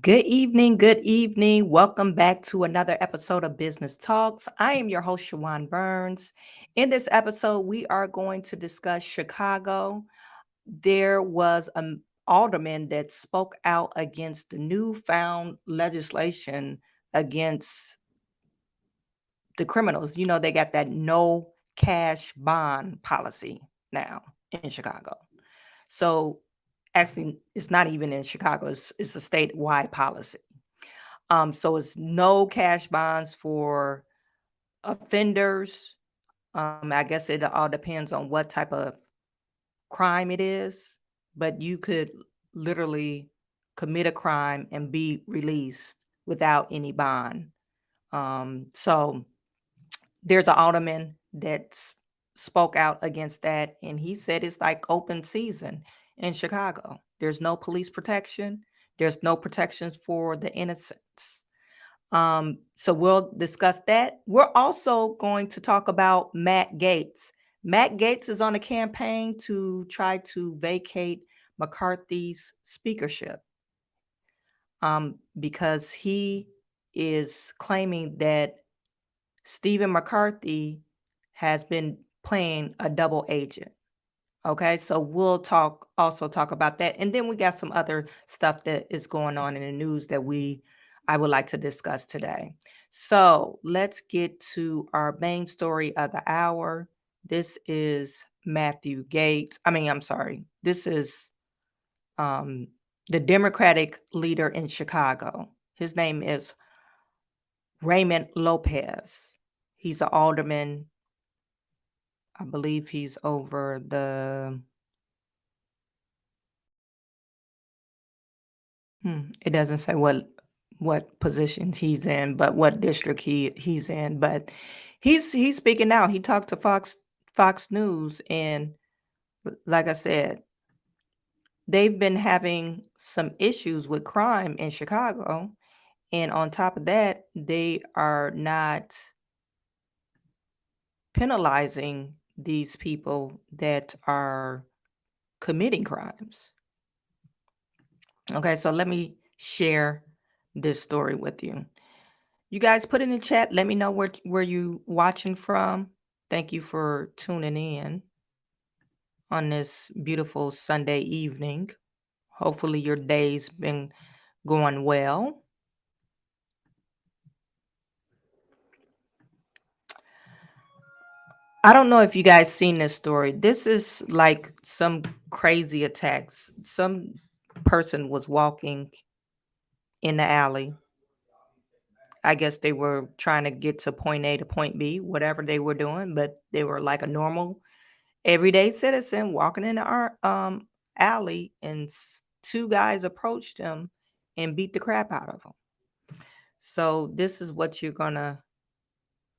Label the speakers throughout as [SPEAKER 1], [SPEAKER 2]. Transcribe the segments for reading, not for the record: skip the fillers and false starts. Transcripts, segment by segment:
[SPEAKER 1] Good evening. Good evening. Welcome back to another episode of Business Talks. I am your host, Chawanne Burns. In this episode, we are going to discuss Chicago. There was an alderman that spoke out against the newfound legislation against the criminals. You know, they got that no cash bond policy now in Chicago. So actually, it's not even in Chicago, it's a statewide policy. So it's no cash bonds for offenders. I guess it all depends on what type of crime it is, but you could literally commit a crime and be released without any bond. So there's an alderman that spoke out against that, and he said it's like open season in Chicago. There's no police protection. There's no protections for the innocents. So we'll discuss that. We're also going to talk about Matt Gaetz. Matt Gaetz is on a campaign to try to vacate McCarthy's speakership because he is claiming that Stephen McCarthy has been playing a double agent. Okay, so we'll also talk about that. And then we got some other stuff that is going on in the news that I would like to discuss today. So let's get to our main story of the hour. This is Matthew Gaetz. I'm sorry. This is the Democratic leader in Chicago. His name is Raymond Lopez. He's an alderman. I believe he's over it doesn't say what position he's in, but what district he's in. But he's speaking out. He talked to Fox News, and like I said, they've been having some issues with crime in Chicago, and on top of that, they are not penalizing these people that are committing crimes. Okay, so let me share this story with you. You guys put in the chat. Let me know where you watching from. Thank you for tuning in on this beautiful Sunday evening. Hopefully your day's been going well. I don't know if you guys seen this story. This is like some crazy attacks. Some person was walking in the alley. I guess they were trying to get to point A to point B, whatever they were doing, but they were like a normal everyday citizen walking in the alley, and two guys approached him and beat the crap out of him. So this is what you're gonna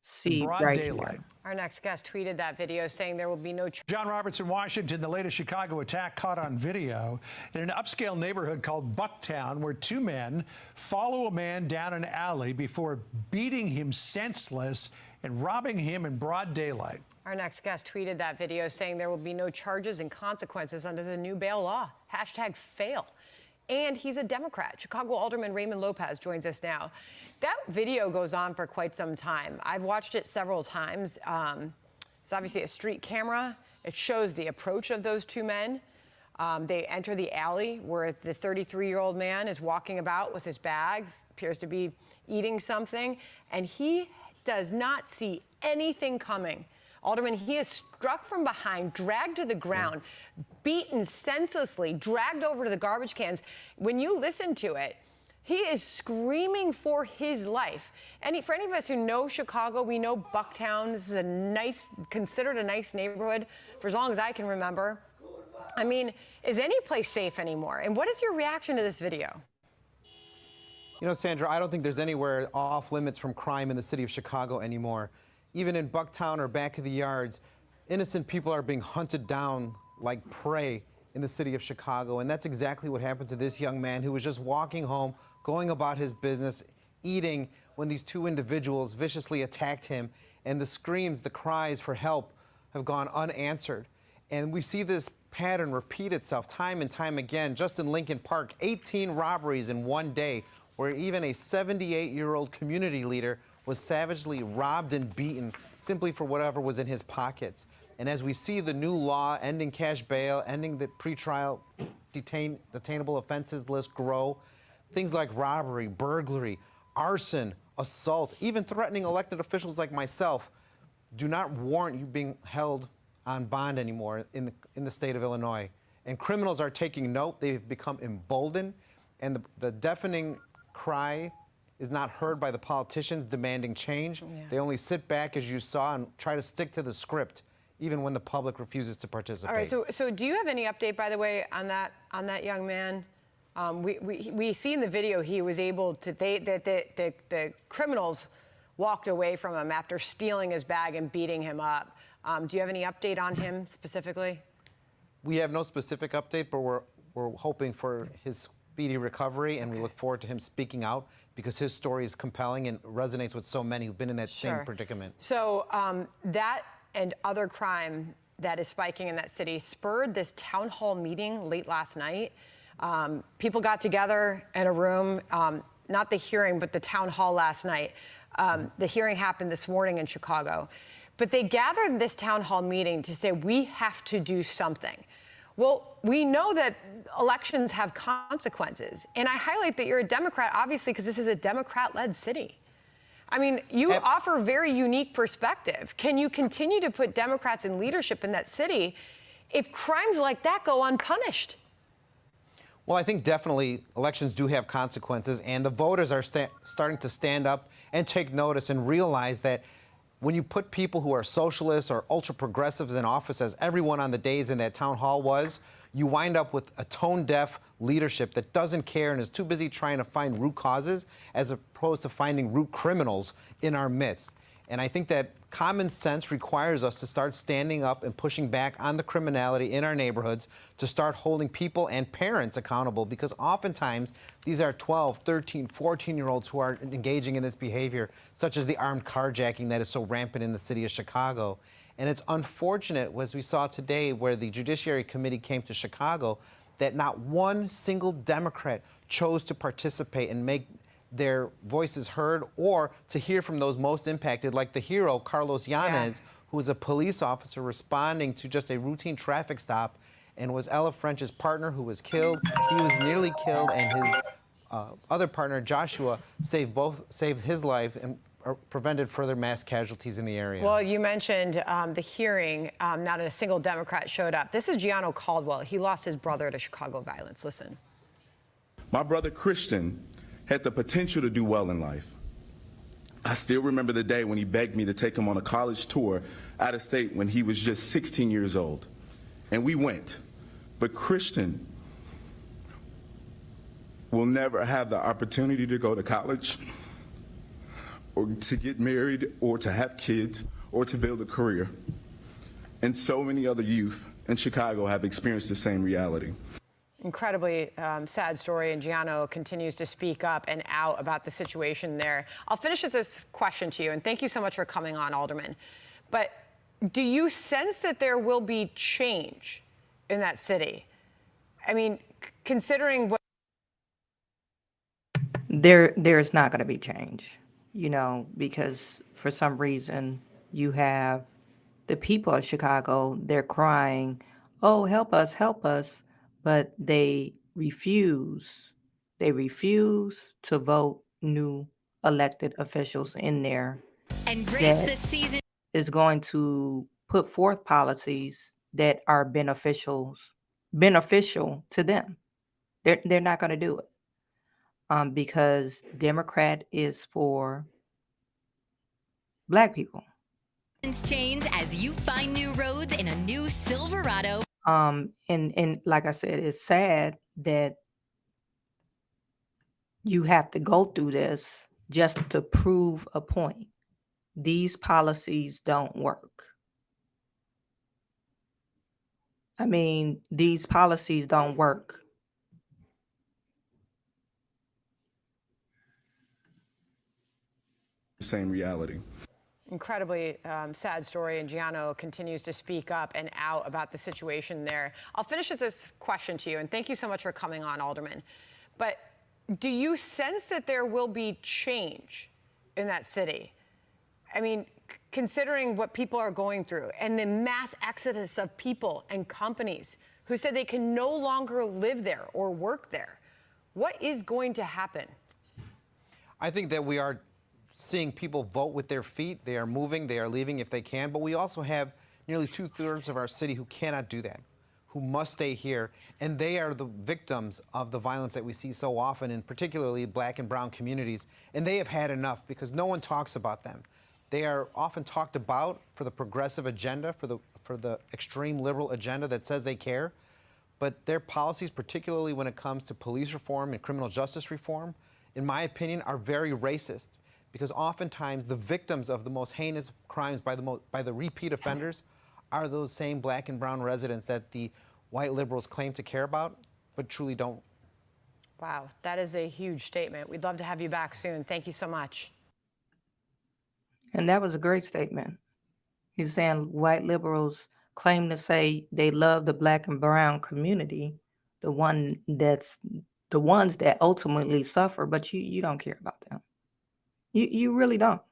[SPEAKER 1] see
[SPEAKER 2] broad
[SPEAKER 1] right
[SPEAKER 2] daylight.
[SPEAKER 1] here.
[SPEAKER 3] Our next guest tweeted that video saying there will be no...
[SPEAKER 2] John Roberts in Washington, the latest Chicago attack caught on video in an upscale neighborhood called Bucktown, where two men follow a man down an alley before beating him senseless and robbing him in broad daylight.
[SPEAKER 3] Our next guest tweeted that video saying there will be no charges and consequences under the new bail law. #fail. And he's a Democrat. Chicago Alderman Raymond Lopez joins us now. That video goes on for quite some time. I've watched it several times. It's obviously a street camera. It shows the approach of those two men. They enter the alley where the 33-year-old man is walking about with his bags, appears to be eating something, and he does not see anything coming. Alderman, he is struck from behind, dragged to the ground, beaten senselessly, dragged over to the garbage cans. When you listen to it, he is screaming for his life. For any of us who know Chicago, we know Bucktown. This is considered a nice neighborhood for as long as I can remember. I mean, is any place safe anymore? And what is your reaction to this video?
[SPEAKER 4] You know, Sandra, I don't think there's anywhere off limits from crime in the city of Chicago anymore. Even in Bucktown or back of the yards, innocent people are being hunted down like prey in the city of Chicago. And that's exactly what happened to this young man who was just walking home, going about his business, eating, when these two individuals viciously attacked him. And the screams, the cries for help have gone unanswered. And we see this pattern repeat itself time and time again. Just in Lincoln Park, 18 robberies in one day. where even a 78-year-old community leader was savagely robbed and beaten simply for whatever was in his pockets. And as we see the new law ending cash bail, ending the pretrial detainable offenses list grow, things like robbery, burglary, arson, assault, even threatening elected officials like myself do not warrant you being held on bond anymore in the state of Illinois. And criminals are taking note. They've become emboldened, and the deafening cry is not heard by the politicians demanding change. Yeah. They only sit back, as you saw, and try to stick to the script, even when the public refuses to participate.
[SPEAKER 3] All right, so do you have any update, by the way, on that young man? We see in the video he was able to, the criminals walked away from him after stealing his bag and beating him up. Do you have any update on him specifically? We
[SPEAKER 4] have no specific update, but we're hoping for his speedy recovery, and we look forward to him speaking out because his story is compelling and resonates with so many who've been in that same predicament. So that and other crime that is spiking in that city spurred this town hall meeting late last night. People got together in a room, not the hearing, but the town hall last night. The hearing happened this morning in Chicago. But they gathered in this town hall meeting to say, we have to do something. Well, we know that elections have consequences. And I highlight that you're a Democrat, obviously, because this is a Democrat-led city. I mean, you offer a very unique perspective. Can you continue to put Democrats in leadership in that city if crimes like that go unpunished? Well, I think definitely elections do have consequences, and the voters are starting to stand up and take notice and realize that when you put people who are socialists or ultra-progressives in office, as everyone on the days in that town hall was, you wind up with a tone-deaf leadership that doesn't care and is too busy trying to find root causes as opposed to finding root criminals in our midst. And I think that common sense requires us to start standing up and pushing back on the criminality in our neighborhoods, to start holding people and parents accountable, because oftentimes these are 12, 13, 14-year-olds who are engaging in this behavior, such as the armed carjacking that is so rampant in the city of Chicago. And it's unfortunate, as we saw today, where the Judiciary Committee came to Chicago, that not one single Democrat chose to participate and make their voices heard, or to hear from those most impacted, like the hero, Carlos Yanez, who was a police officer responding to just a routine traffic stop and was Ella French's partner who was killed. He was nearly killed, and his other partner, Joshua, saved his life and prevented further mass casualties in the area.
[SPEAKER 3] Well, you mentioned the hearing, not a single Democrat showed up. This is Gianno Caldwell. He lost his brother to Chicago violence. Listen.
[SPEAKER 5] My brother Christian had the potential to do well in life. I still remember the day when he begged me to take him on a college tour out of state when he was just 16 years old. And we went. But Christian will never have the opportunity to go to college or to get married or to have kids or to build a career. And so many other youth in Chicago have experienced the same reality.
[SPEAKER 3] Incredibly sad story, and Gianno continues to speak up and out about the situation there. I'll finish with this question to you, and thank you so much for coming on, Alderman. But do you sense that there will be change in that city? I mean, considering what...
[SPEAKER 1] There's not going to be change, you know, because for some reason you have the people of Chicago, they're crying, oh, help us. But they refuse to vote new elected officials in there. And Grace, this season is going to put forth policies that are beneficial to them. They're not going to do it because Democrat is for Black people.
[SPEAKER 6] Change as you find new roads in a new Silverado.
[SPEAKER 1] And like I said, it's sad that you have to go through this just to prove a point. These policies don't work. I mean, these policies don't work.
[SPEAKER 5] Same reality.
[SPEAKER 3] Incredibly sad story, and Gianno continues to speak up and out about the situation there. I'll finish with this question to you, and thank you so much for coming on, Alderman. But Do you sense that there will be change in that city? I mean, considering what people are going through and the mass exodus of people and companies who said they can no longer live there or work there, what is going to happen?
[SPEAKER 4] I think that we are seeing people vote with their feet. They are moving, they are leaving if they can, but we also have nearly 2/3 of our city who cannot do that, who must stay here, and they are the victims of the violence that we see so often, in particularly Black and brown communities, and they have had enough because no one talks about them. They are often talked about for the progressive agenda, for the extreme liberal agenda that says they care, but their policies, particularly when it comes to police reform and criminal justice reform, in my opinion, are very racist, because oftentimes the victims of the most heinous crimes by the repeat offenders are those same Black and brown residents that the white liberals claim to care about, but truly don't.
[SPEAKER 3] Wow, that is a huge statement. We'd love to have you back soon. Thank you so much.
[SPEAKER 1] And that was a great statement. He's saying white liberals claim to say they love the Black and brown community, the ones that ultimately suffer, but you don't care about them. You really don't.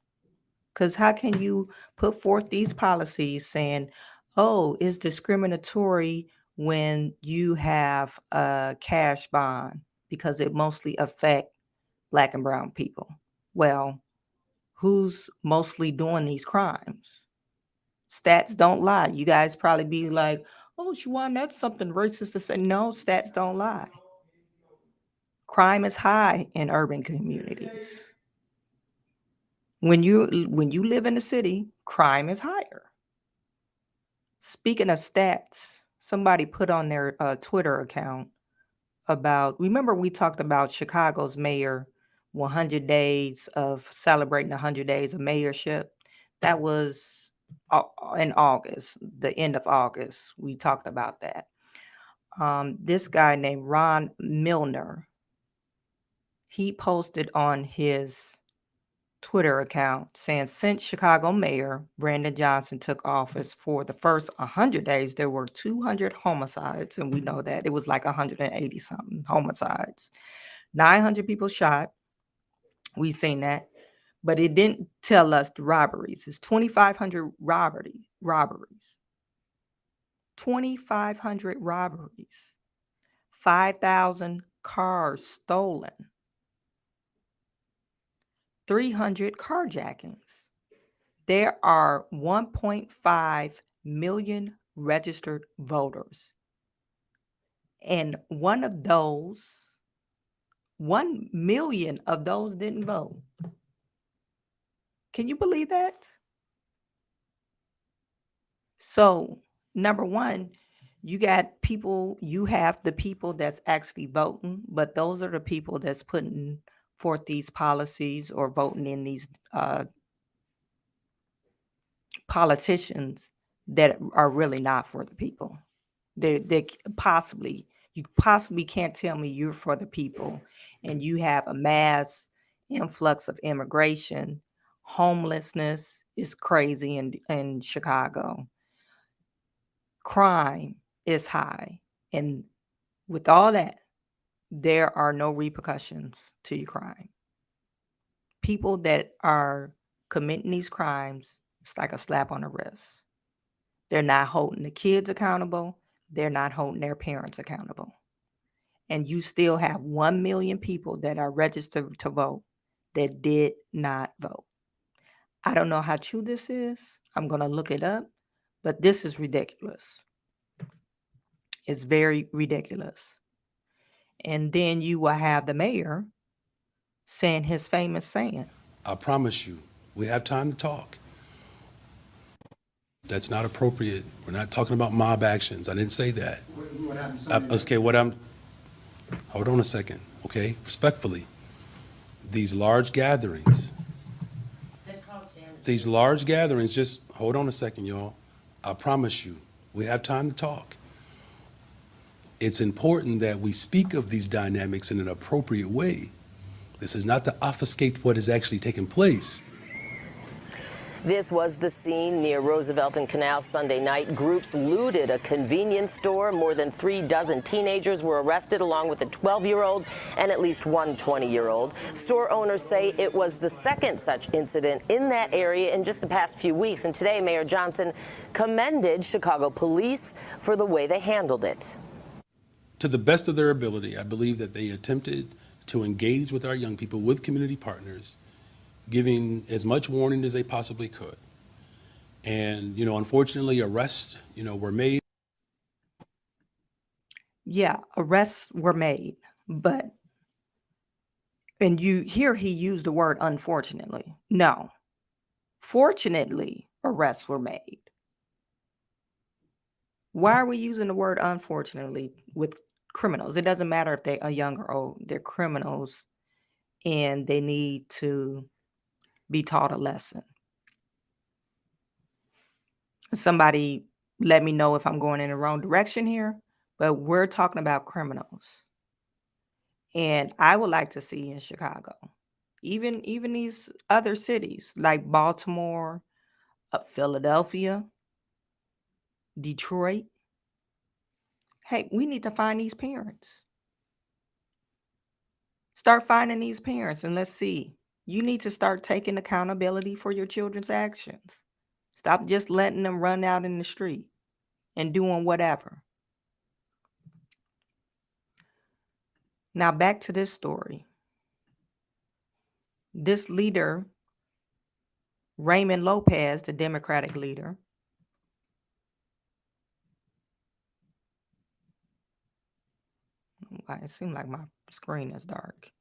[SPEAKER 1] Because how can you put forth these policies saying, oh, it's discriminatory when you have a cash bond because it mostly affect Black and brown people? Well, who's mostly doing these crimes? Stats don't lie. You guys probably be like, oh, Chawanne, that's something racist to say. No, stats don't lie. Crime is high in urban communities. When you live in the city, crime is higher. Speaking of stats, somebody put on their Twitter account about, remember we talked about Chicago's mayor, 100 days of celebrating 100 days of mayorship. That was in August, the end of August. We talked about that. This guy named Ron Milner, he posted on his Twitter account saying, since Chicago Mayor Brandon Johnson took office, for the first 100 days, there were 200 homicides, and we know that. It was like 180 something homicides. 900 people shot. We've seen that. But it didn't tell us the robberies. It's 2,500 robberies. 2,500 robberies. 5,000 cars stolen. 300 carjackings. There are 1.5 million registered voters. And 1 million of those didn't vote. Can you believe that? So, number one, you have the people that's actually voting, but those are the people that's putting forth these policies or voting in these politicians that are really not for the people. You possibly can't tell me you're for the people, and you have a mass influx of immigration. Homelessness is crazy in Chicago. Crime is high, and with all that, there are no repercussions to your crime. People that are committing these crimes, it's like a slap on the wrist. They're not holding the kids accountable. They're not holding their parents accountable. And you still have 1 million people that are registered to vote that did not vote. I don't know how true this is. I'm going to look it up, but this is ridiculous. It's very ridiculous. And then you will have the mayor saying his famous saying.
[SPEAKER 7] I promise you, we have time to talk. That's not appropriate. We're not talking about mob actions. I didn't say that. Hold on a second, okay? Respectfully, these large gatherings, just hold on a second, y'all. I promise you, we have time to talk. It's important that we speak of these dynamics in an appropriate way. This is not to obfuscate what is actually taking place.
[SPEAKER 8] This was the scene near Roosevelt and Canal Sunday night. Groups looted a convenience store. More than 36 teenagers were arrested, along with a 12-year-old and at least one 20-year-old. Store owners say it was the second such incident in that area in just the past few weeks. And today, Mayor Johnson commended Chicago police for the way they handled it.
[SPEAKER 7] To the best of their ability, I believe that they attempted to engage with our young people, with community partners, giving as much warning as they possibly could. And, unfortunately, arrests, were made.
[SPEAKER 1] Yeah, arrests were made, but, and you hear he used the word unfortunately. No, fortunately, arrests were made. Why are we using the word unfortunately with criminals? It doesn't matter if they are young or old, they're criminals and they need to be taught a lesson. Somebody let me know if I'm going in the wrong direction here, but we're talking about criminals. And I would like to see in Chicago, even these other cities like Baltimore, Philadelphia, Detroit. Hey, we need to find these parents. Start finding these parents and let's see. You need to start taking accountability for your children's actions. Stop just letting them run out in the street and doing whatever. Now back to this story. This leader, Raymond Lopez, the Democratic leader, it seems like my screen is dark,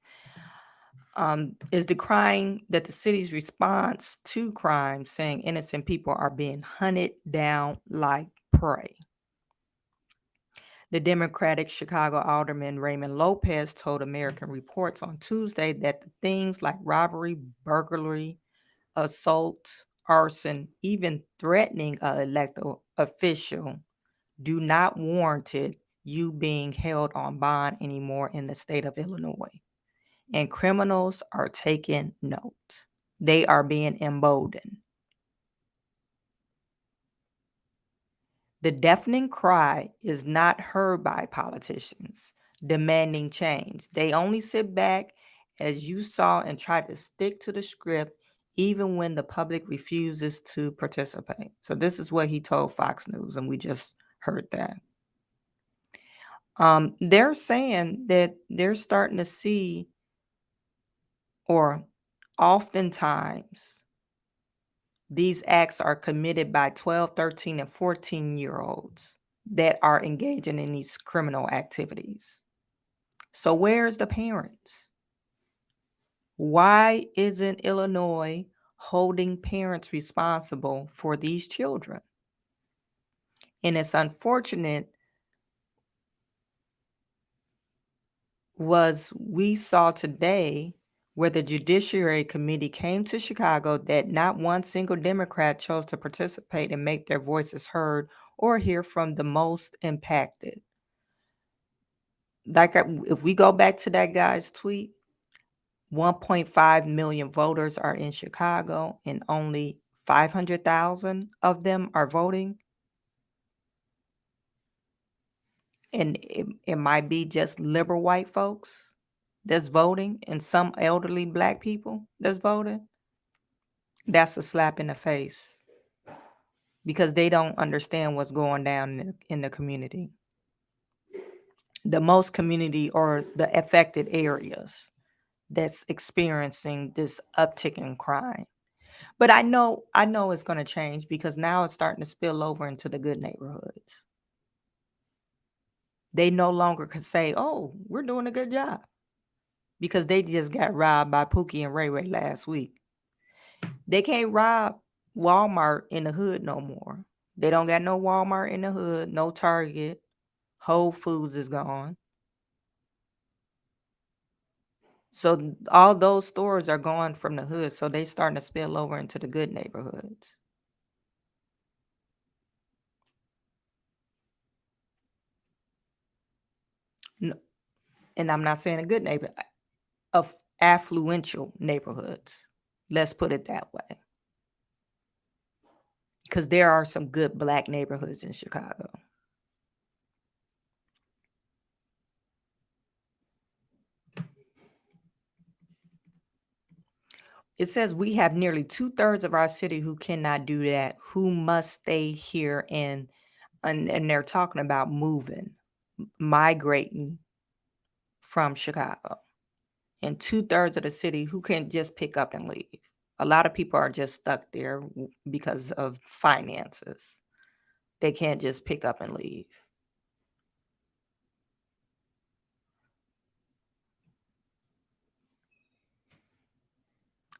[SPEAKER 1] is decrying that the city's response to crime, saying innocent people are being hunted down like prey. The Democratic Chicago Alderman Raymond Lopez told American Reports on Tuesday that the things like robbery, burglary, assault, arson, even threatening an elected official do not warrant you being held on bond anymore in the state of Illinois. And criminals are taking note. They are being emboldened. The deafening cry is not heard by politicians demanding change. They only sit back, as you saw, and try to stick to the script even when the public refuses to participate. So this is what he told Fox News, and we just heard that. They're saying that they're starting to see, or oftentimes, these acts are committed by 12, 13, and 14-year-olds that are engaging in these criminal activities. So where's the parents? Why isn't Illinois holding parents responsible for these children? And it's unfortunate we saw today where the Judiciary Committee came to Chicago that not one single Democrat chose to participate and make their voices heard or hear from the most impacted. If we go back to that guy's tweet, 1.5 million voters are in Chicago and only 500,000 of them are voting. And it might be just liberal white folks that's voting and some elderly black people that's voting. That's a slap in the face because they don't understand what's going down in the community. The most community or the affected areas that's experiencing this uptick in crime. But I know it's going to change because now it's starting to spill over into the good neighborhoods. They no longer can say, oh, we're doing a good job because they just got robbed by Pookie and Ray Ray last week. They can't rob Walmart in the hood no more. They don't got no Walmart in the hood, no Target. Whole Foods is gone. So all those stores are gone from the hood. So they starting to spill over into the good neighborhoods. No, and I'm not saying a good neighbor, of affluential neighborhoods. Let's put it that way. because there are some good Black neighborhoods in Chicago. It says we have nearly 2/3 of our city who cannot do that, who must stay here, and they're talking about moving, migrating from Chicago. And 2/3 of the city who can just pick up and leave. A lot of people are just stuck there because of finances. They can't just pick up and leave.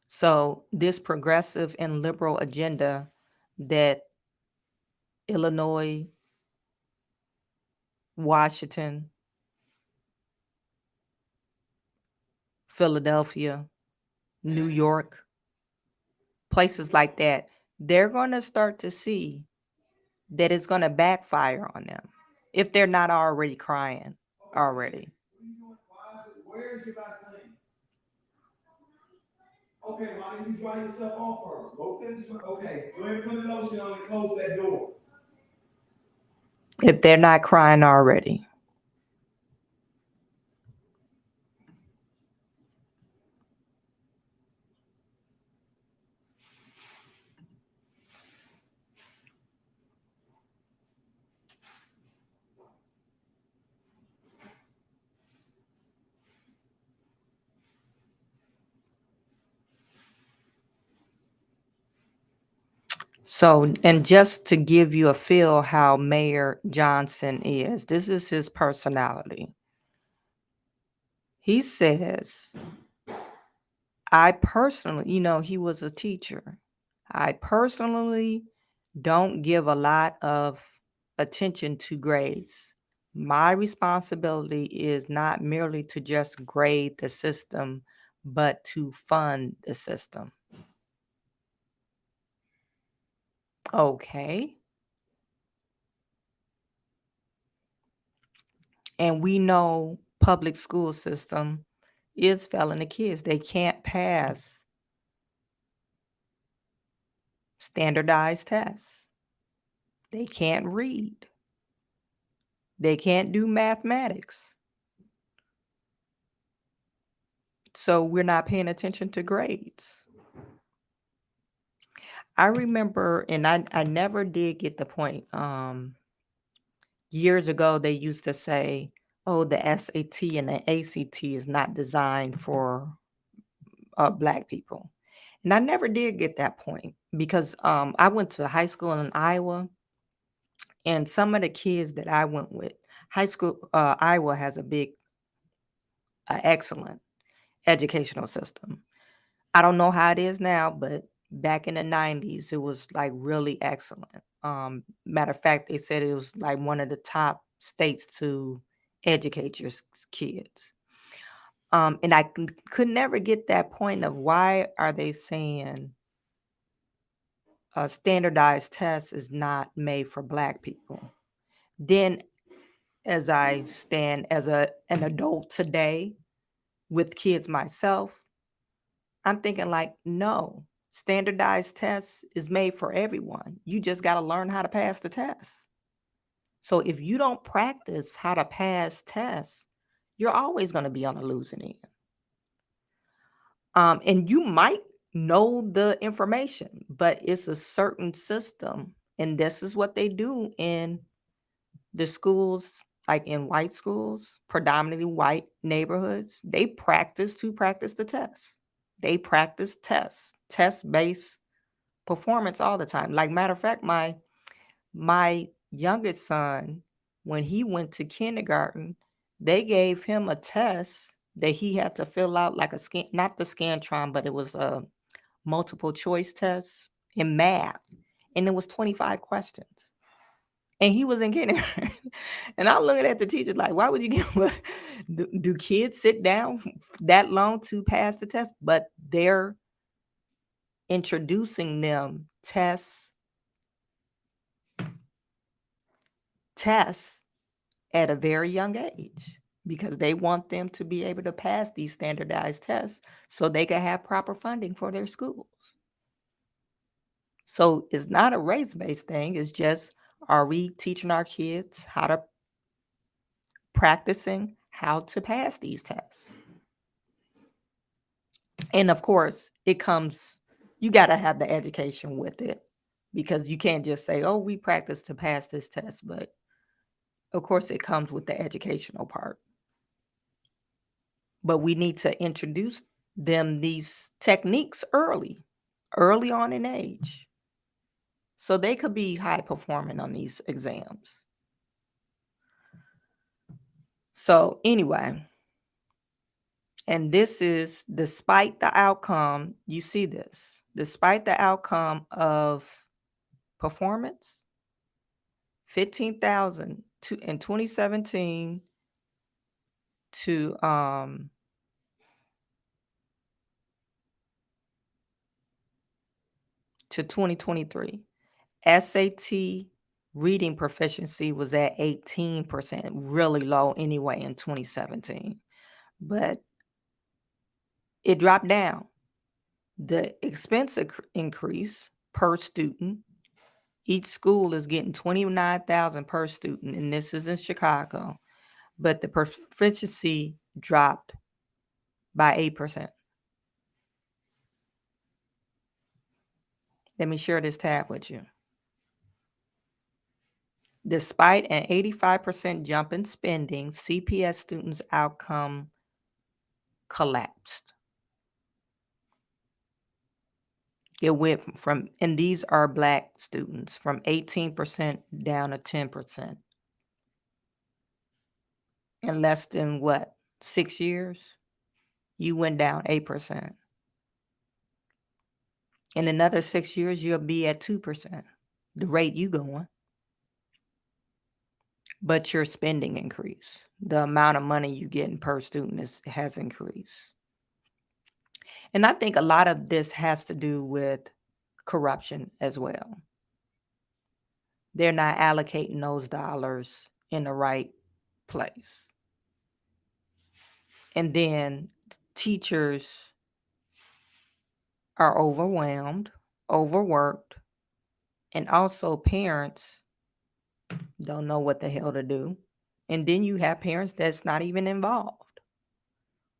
[SPEAKER 1] So this progressive and liberal agenda that Illinois, Washington, Philadelphia, New York, places like that, they're going to start to see that it's going to backfire on them if they're not already crying already.
[SPEAKER 9] Where's your Vaseline? Okay, why don't you dry yourself off first? Go finish. Okay, go ahead and put the lotion on and close that door.
[SPEAKER 1] If they're not crying already. So, and just to give you a feel how Mayor Johnson is, this is his personality. He says, I personally, he was a teacher. I personally don't give a lot of attention to grades. My responsibility is not merely to just grade the system, but to fund the system. Okay. And we know public school system is failing the kids. They can't pass standardized tests. They can't read. They can't do mathematics. So we're not paying attention to grades. I remember, and I never did get the point. Years ago, they used to say, oh, the SAT and the ACT is not designed for Black people. And I never did get that point because I went to high school in Iowa, and some of the kids that I went with, Iowa has a big, excellent educational system. I don't know how it is now, but back in the 90s, it was like really excellent. Matter of fact, they said it was like one of the top states to educate your kids. And I could never get that point of why are they saying a standardized test is not made for Black people. Then, as I stand as an adult today with kids myself, I'm thinking like, no, standardized tests is made for everyone. You just got to learn how to pass the test. So if you don't practice how to pass tests, you're always going to be on the losing end. And you might know the information, but it's a certain system. And this is what they do in the schools, like in white schools, predominantly white neighborhoods. They practice the test. They practice tests, test-based performance all the time. Like, matter of fact, my youngest son, when he went to kindergarten, they gave him a test that he had to fill out, like not the Scantron, but it was a multiple choice test in math. And it was 25 questions. And he was in kindergarten. And I'm looking at the teacher like, why would you give do kids sit down that long to pass the test? But they're introducing them tests at a very young age because they want them to be able to pass these standardized tests so they can have proper funding for their schools. So it's not a race-based thing. It's just, are we teaching our kids practicing how to pass these tests? And of course, you got to have the education with it, because you can't just say, oh, we practice to pass this test. But of course, it comes with the educational part. But we need to introduce them these techniques early on in age, so they could be high performing on these exams. So anyway, and this is despite the outcome, you see this, despite the outcome of performance, 15,000 in 2017 to 2023. SAT reading proficiency was at 18%, really low anyway in 2017. But it dropped down. The expense increase per student. Each school is getting $29,000 per student, and this is in Chicago. But the proficiency dropped by 8%. Let me share this tab with you. Despite an 85% jump in spending, CPS students' outcome collapsed. It went from, and these are Black students, from 18% down to 10%. In less than 6 years? You went down 8%. In another 6 years, you'll be at 2%, the rate you going. But your spending increased. The amount of money you getting per student has increased. And I think a lot of this has to do with corruption as well. They're not allocating those dollars in the right place. And then teachers are overwhelmed, overworked, and also parents don't know what the hell to do. And then you have parents that's not even involved.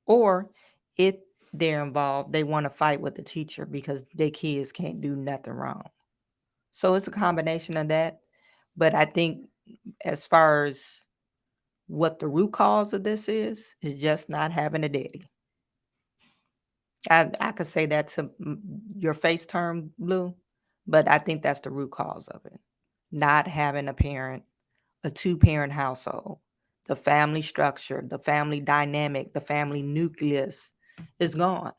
[SPEAKER 1] Or if they're involved, they want to fight with the teacher because their kids can't do nothing wrong. So it's a combination of that. But I think as far as what the root cause of this is just not having a daddy. I could say that to your face term, Blue, but I think that's the root cause of it. Not having a parent, a two-parent household, the family structure, the family dynamic, the family nucleus is gone.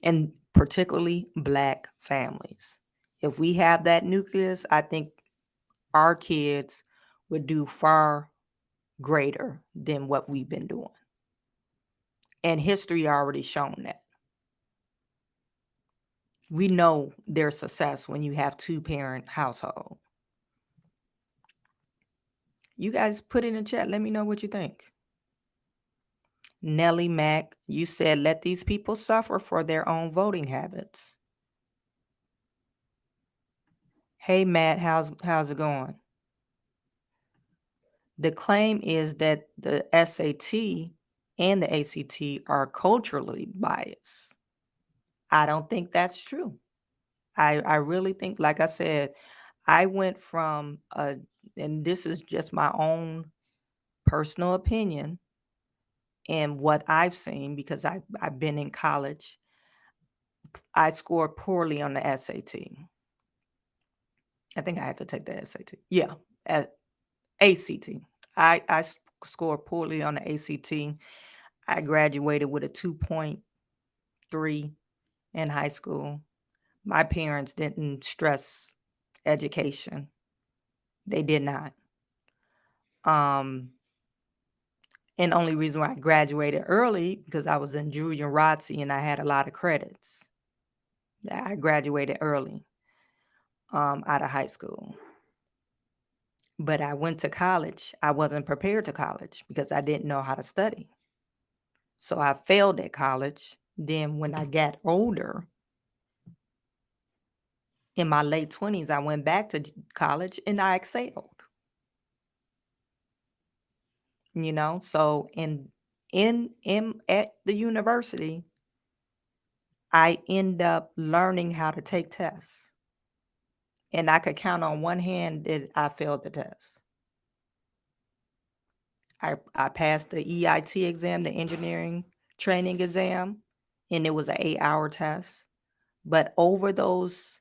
[SPEAKER 1] And particularly Black families. If we have that nucleus, I think our kids would do far greater than what we've been doing. And history already shown that. We know there's success when you have two-parent household. You guys put in the chat. Let me know what you think. Nellie Mack, you said let these people suffer for their own voting habits. Hey Matt, how's it going? The claim is that the SAT and the ACT are culturally biased. I don't think that's true. I really think, like I said, I went from and this is just my own personal opinion and what I've seen, because I've been in college. I scored poorly on the SAT. I think I had to take the SAT. Yeah, ACT. I scored poorly on the ACT. I graduated with a 2.3 in high school. My parents didn't stress education. They did not. And only reason why I graduated early because I was in junior ROTC and I had a lot of credits. I graduated early out of high school. But I went to college. I wasn't prepared to college because I didn't know how to study. So I failed at college. Then when I got older, In my late 20s, I went back to college and I excelled. So in at the university, I end up learning how to take tests. And I could count on one hand that I failed the test. I passed the EIT exam, the engineering training exam, and it was an 8-hour test. But over those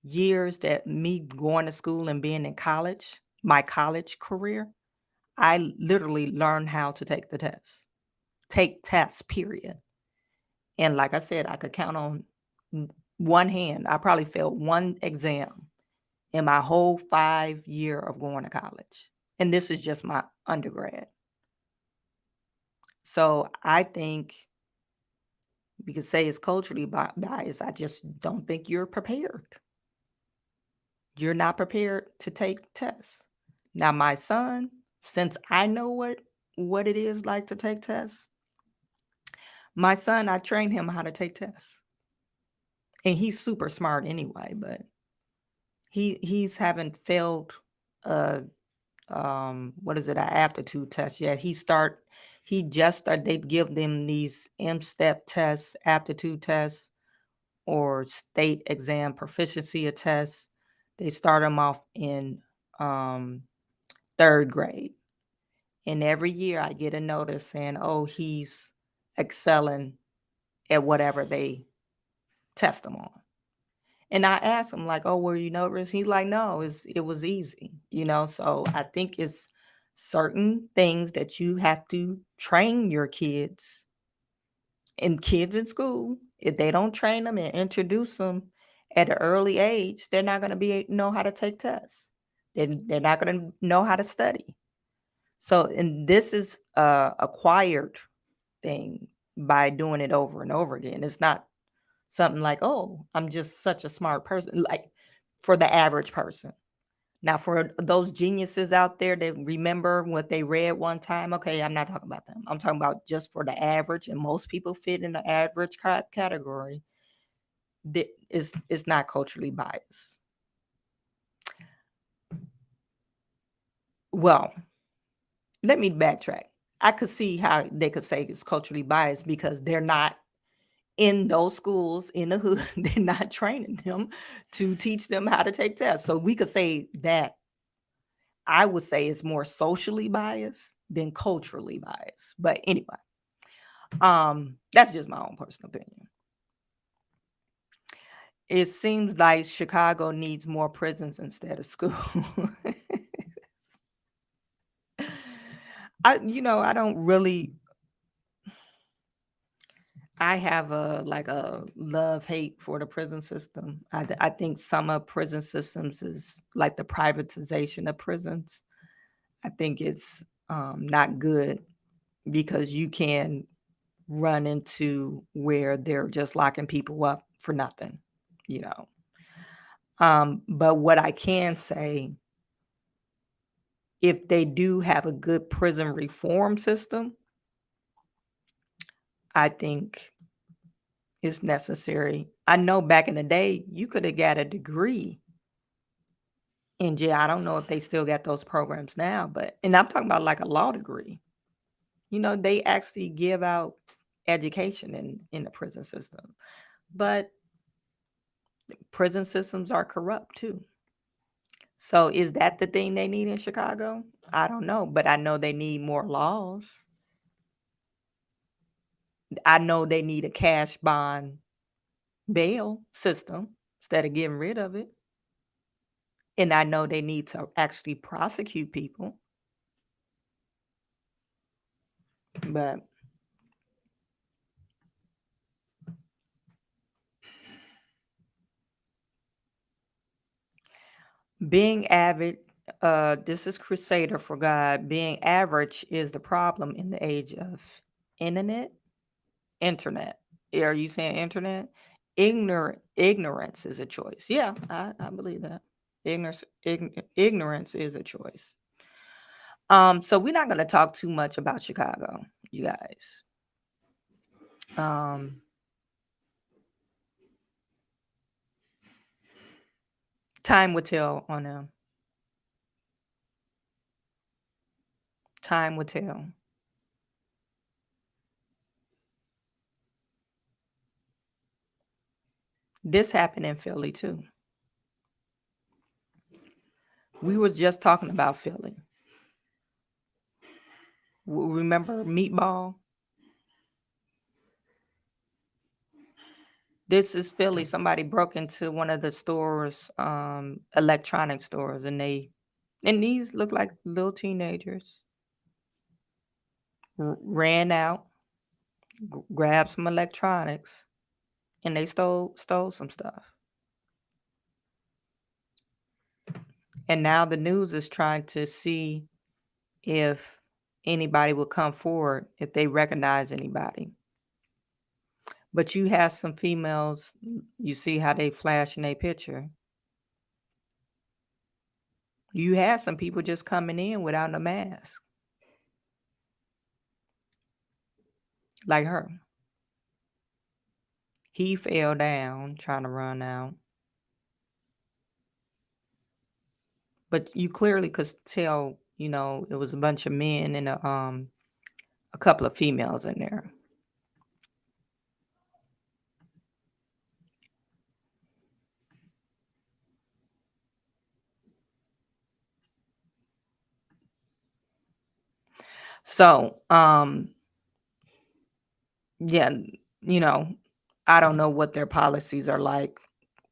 [SPEAKER 1] years that me going to school and being in college, my college career, I literally learned how to take tests, period. And like I said, I could count on one hand. I probably failed one exam in my whole 5 year of going to college. And this is just my undergrad. So I think we could say it's culturally biased. I just don't think you're prepared. You're not prepared to take tests. Now, my son, since I know what it is like to take tests, my son, I trained him how to take tests. And he's super smart anyway, but he's haven't failed a what is it, an aptitude test yet. He just started, they give them these M-step tests, aptitude tests, or state exam proficiency tests. They start him off in 3rd grade. And every year I get a notice saying, oh, he's excelling at whatever they test him on. And I asked him, like, oh, were you nervous? He's like, no, it was easy, So I think it's certain things that you have to train your kids in school. If they don't train them and introduce them at an early age, they're not going to know how to take tests. They're not going to know how to study. So, and this is a acquired thing by doing it over and over again. It's not something like, oh, I'm just such a smart person, like for the average person. Now, for those geniuses out there that remember what they read one time, okay, I'm not talking about them. I'm talking about just for the average, and most people fit in the average category. It's not culturally biased. Well, let me backtrack. I could see how they could say it's culturally biased because they're not in those schools in the hood. They're not training them to teach them how to take tests. So we could say that. I would say it's more socially biased than culturally biased. But anyway, that's just my own personal opinion. It seems like Chicago needs more prisons instead of school. I don't really. I have a love-hate for the prison system. I think some of prison systems is like the privatization of prisons. I think it's not good because you can run into where they're just locking people up for nothing, you know. But what I can say, if they do have a good prison reform system, I think it's necessary. I know back in the day, you could have got a degree in jail. I don't know if they still got those programs now, and I'm talking about like a law degree. They actually give out education in the prison system, but prison systems are corrupt too. So is that the thing they need in Chicago? I don't know, but I know they need more laws. I know they need a cash bond bail system instead of getting rid of it. And I know they need to actually prosecute people. But being avid, this is Crusader for God. Being average is the problem in the age of internet. Internet. Are you saying internet? Ignorance is a choice. Yeah, I believe that. Ignorance is a choice. So we're not going to talk too much about Chicago, you guys. Time will tell on them. Time will tell. This happened in Philly too. We were just talking about Philly. Remember Meatball? This is Philly. Somebody broke into one of the stores, electronic stores, and these look like little teenagers. Ran out, grabbed some electronics, and they stole some stuff. And now the news is trying to see if anybody will come forward if they recognize anybody. But you have some females, you see how they flash in their picture. You had some people just coming in without a mask. Like her. He fell down trying to run out. But you clearly could tell, it was a bunch of men and a couple of females in there. So, yeah, I don't know what their policies are like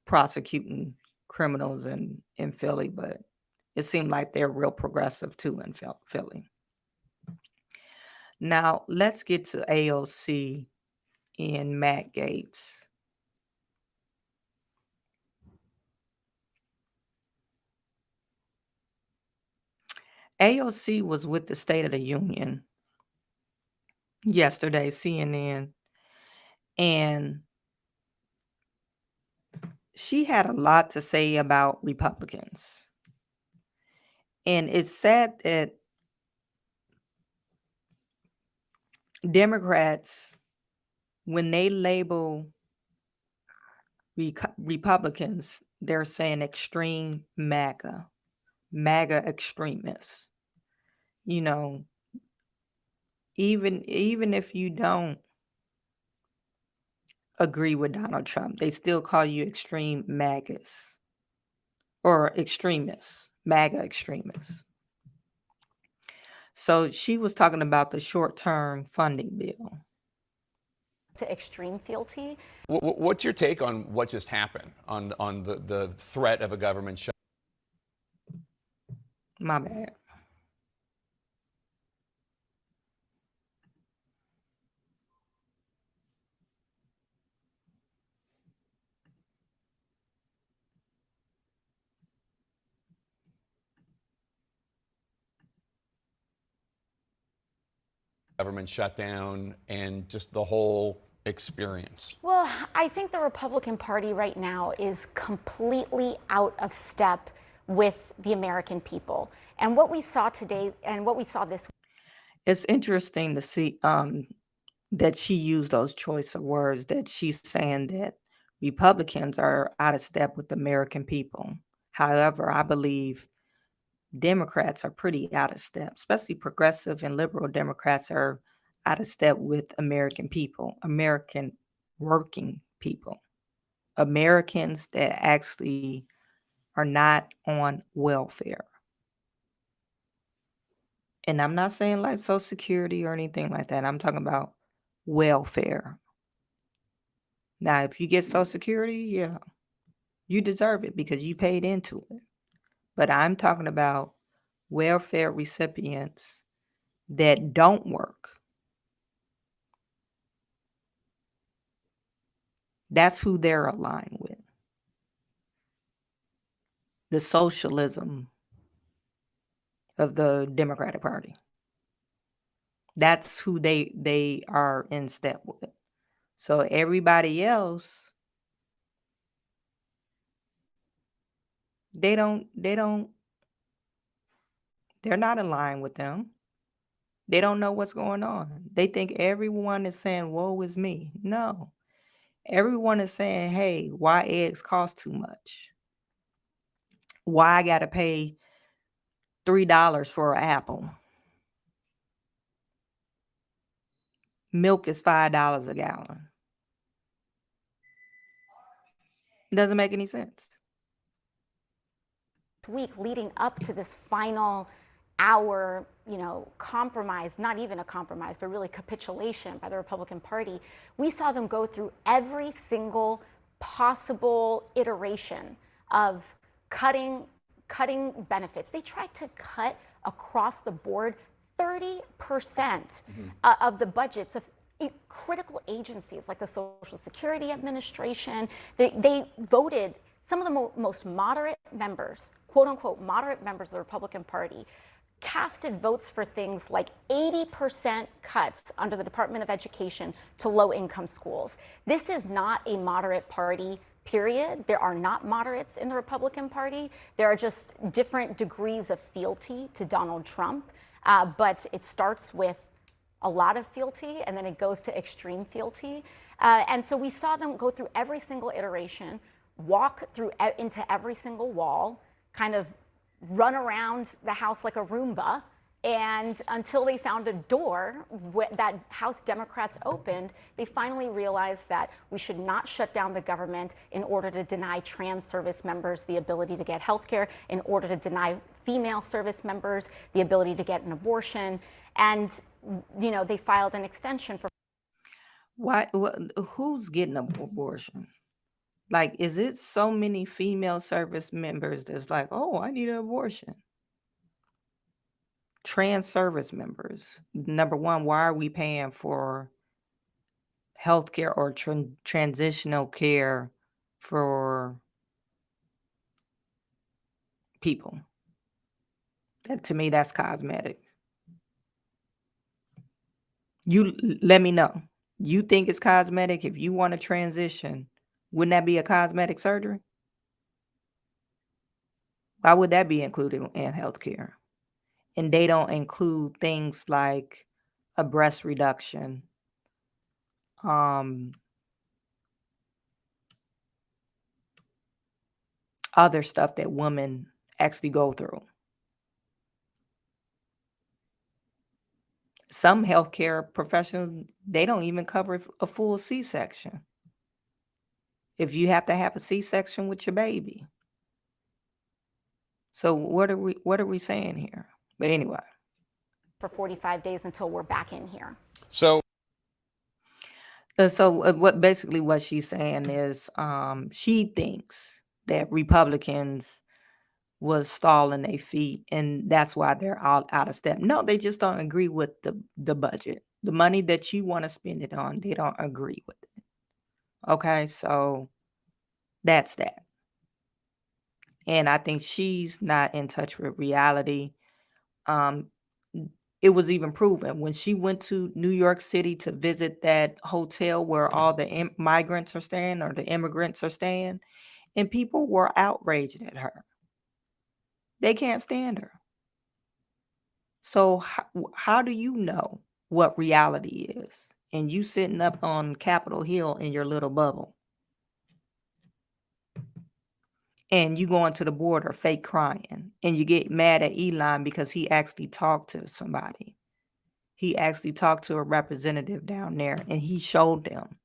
[SPEAKER 1] prosecuting criminals in Philly, but it seemed like they're real progressive too in Philly. Now, let's get to AOC and Matt Gaetz. AOC was with the State of the Union yesterday, CNN, and she had a lot to say about Republicans. And it's sad that Democrats, when they label Republicans, they're saying extreme MAGA extremists. Even if you don't agree with Donald Trump, they still call you extreme MAGAs or extremists, MAGA extremists. So she was talking about the short-term funding bill.
[SPEAKER 10] To extreme fealty.
[SPEAKER 11] What's your take on what just happened on the threat of a government shutdown?
[SPEAKER 1] My bad.
[SPEAKER 11] Government shutdown and just the whole experience?
[SPEAKER 10] Well, I think the Republican Party right now is completely out of step with the American people. And what we saw today and what we saw this week.
[SPEAKER 1] It's interesting to see that she used those choice of words, that she's saying that Republicans are out of step with the American people. However, I believe Democrats are pretty out of step, especially progressive and liberal Democrats are out of step with American people, American working people, Americans that actually are not on welfare. And I'm not saying like Social Security or anything like that. I'm talking about welfare. Now, if you get Social Security, yeah, you deserve it because you paid into it. But I'm talking about welfare recipients that don't work. That's who they're aligned with. The socialism of the Democratic Party. That's who they are in step with. So everybody else, they're not aligned with them. They don't know what's going on. They think everyone is saying, woe is me. No. Everyone is saying, hey, why eggs cost too much? Why I got to pay $3 for an apple? Milk is $5 a gallon. It doesn't make any sense.
[SPEAKER 10] Week leading up to this final hour, compromise, not even a compromise, but really capitulation by the Republican Party, we saw them go through every single possible iteration of cutting benefits. They tried to cut across the board 30% of the budgets of critical agencies like the Social Security Administration. They voted, some of the most moderate members, quote unquote, moderate members of the Republican Party, casted votes for things like 80% cuts under the Department of Education to low-income schools. This is not a moderate party, period. There are not moderates in the Republican Party. There are just different degrees of fealty to Donald Trump, but it starts with a lot of fealty, and then it goes to extreme fealty. And so we saw them go through every single iteration, walk through into every single wall, kind of run around the House like a Roomba, and until they found a door that House Democrats opened, they finally realized that we should not shut down the government in order to deny trans service members the ability to get health care, in order to deny female service members the ability to get an abortion. And, they filed an extension for.
[SPEAKER 1] Who's getting an abortion? Like, is it so many female service members that's like, oh, I need an abortion? Trans service members. Number one, why are we paying for healthcare or transitional care for people? That, to me, that's cosmetic. You let me know. You think it's cosmetic? If you want to transition, wouldn't that be a cosmetic surgery? Why would that be included in healthcare? And they don't include things like a breast reduction, other stuff that women actually go through. Some healthcare professionals, they don't even cover a full C-section. If you have to have a C-section with your baby. So what are we saying here? But anyway.
[SPEAKER 10] For 45 days until we're back in here.
[SPEAKER 11] So
[SPEAKER 1] what she's saying is she thinks that Republicans was stalling their feet, and that's why they're all out of step. No, they just don't agree with the budget. The money that you want to spend it on, they don't agree with it. Okay, so that's that. And I think she's not in touch with reality. It was even proven when she went to New York City to visit that hotel where all the migrants are staying or the immigrants are staying, and people were outraged at her. They can't stand her. So how do you know what reality is? And you sitting up on Capitol Hill in your little bubble. And you going to the border fake crying. And you get mad at Elon because he actually talked to somebody. He actually talked to a representative down there, and he showed them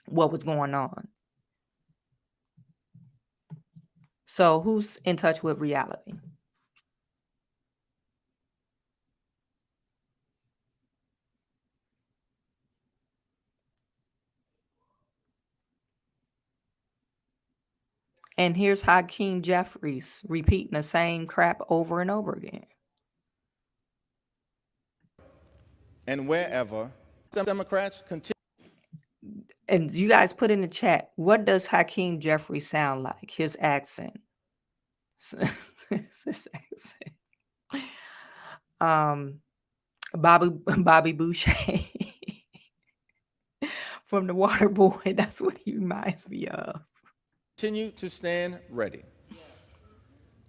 [SPEAKER 1] what was going on. So who's in touch with reality? And here's Hakeem Jeffries repeating the same crap over and over again.
[SPEAKER 12] And wherever Democrats continue.
[SPEAKER 1] And you guys put in the chat, what does Hakeem Jeffries sound like? His accent. His accent. Bobby Boucher from The Water Boy. That's what he reminds me of.
[SPEAKER 12] Continue to stand ready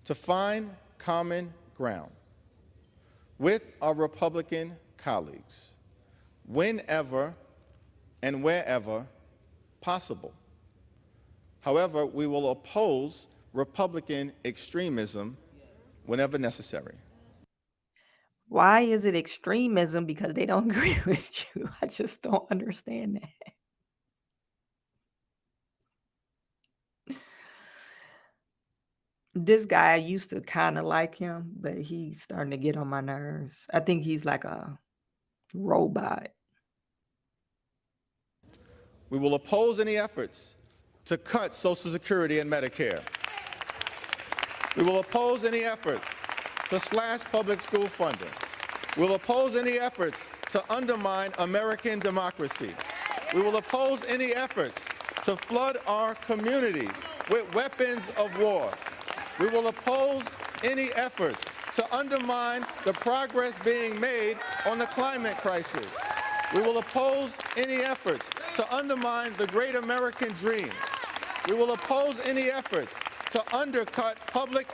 [SPEAKER 12] to find common ground with our Republican colleagues whenever and wherever possible. However, we will oppose Republican extremism whenever necessary.
[SPEAKER 1] Why is it extremism? Because they don't agree with you. I just don't understand that. This guy, I used to kind of like him, but he's starting to get on my nerves. I think he's like a robot.
[SPEAKER 12] We will oppose any efforts to cut Social Security and Medicare. We will oppose any efforts to slash public school funding. We'll oppose any efforts to undermine American democracy. We will oppose any efforts to flood our communities with weapons of war. We will oppose any efforts to undermine the progress being made on the climate crisis. We will oppose any efforts to undermine the great American dream. We will oppose any efforts to undercut public.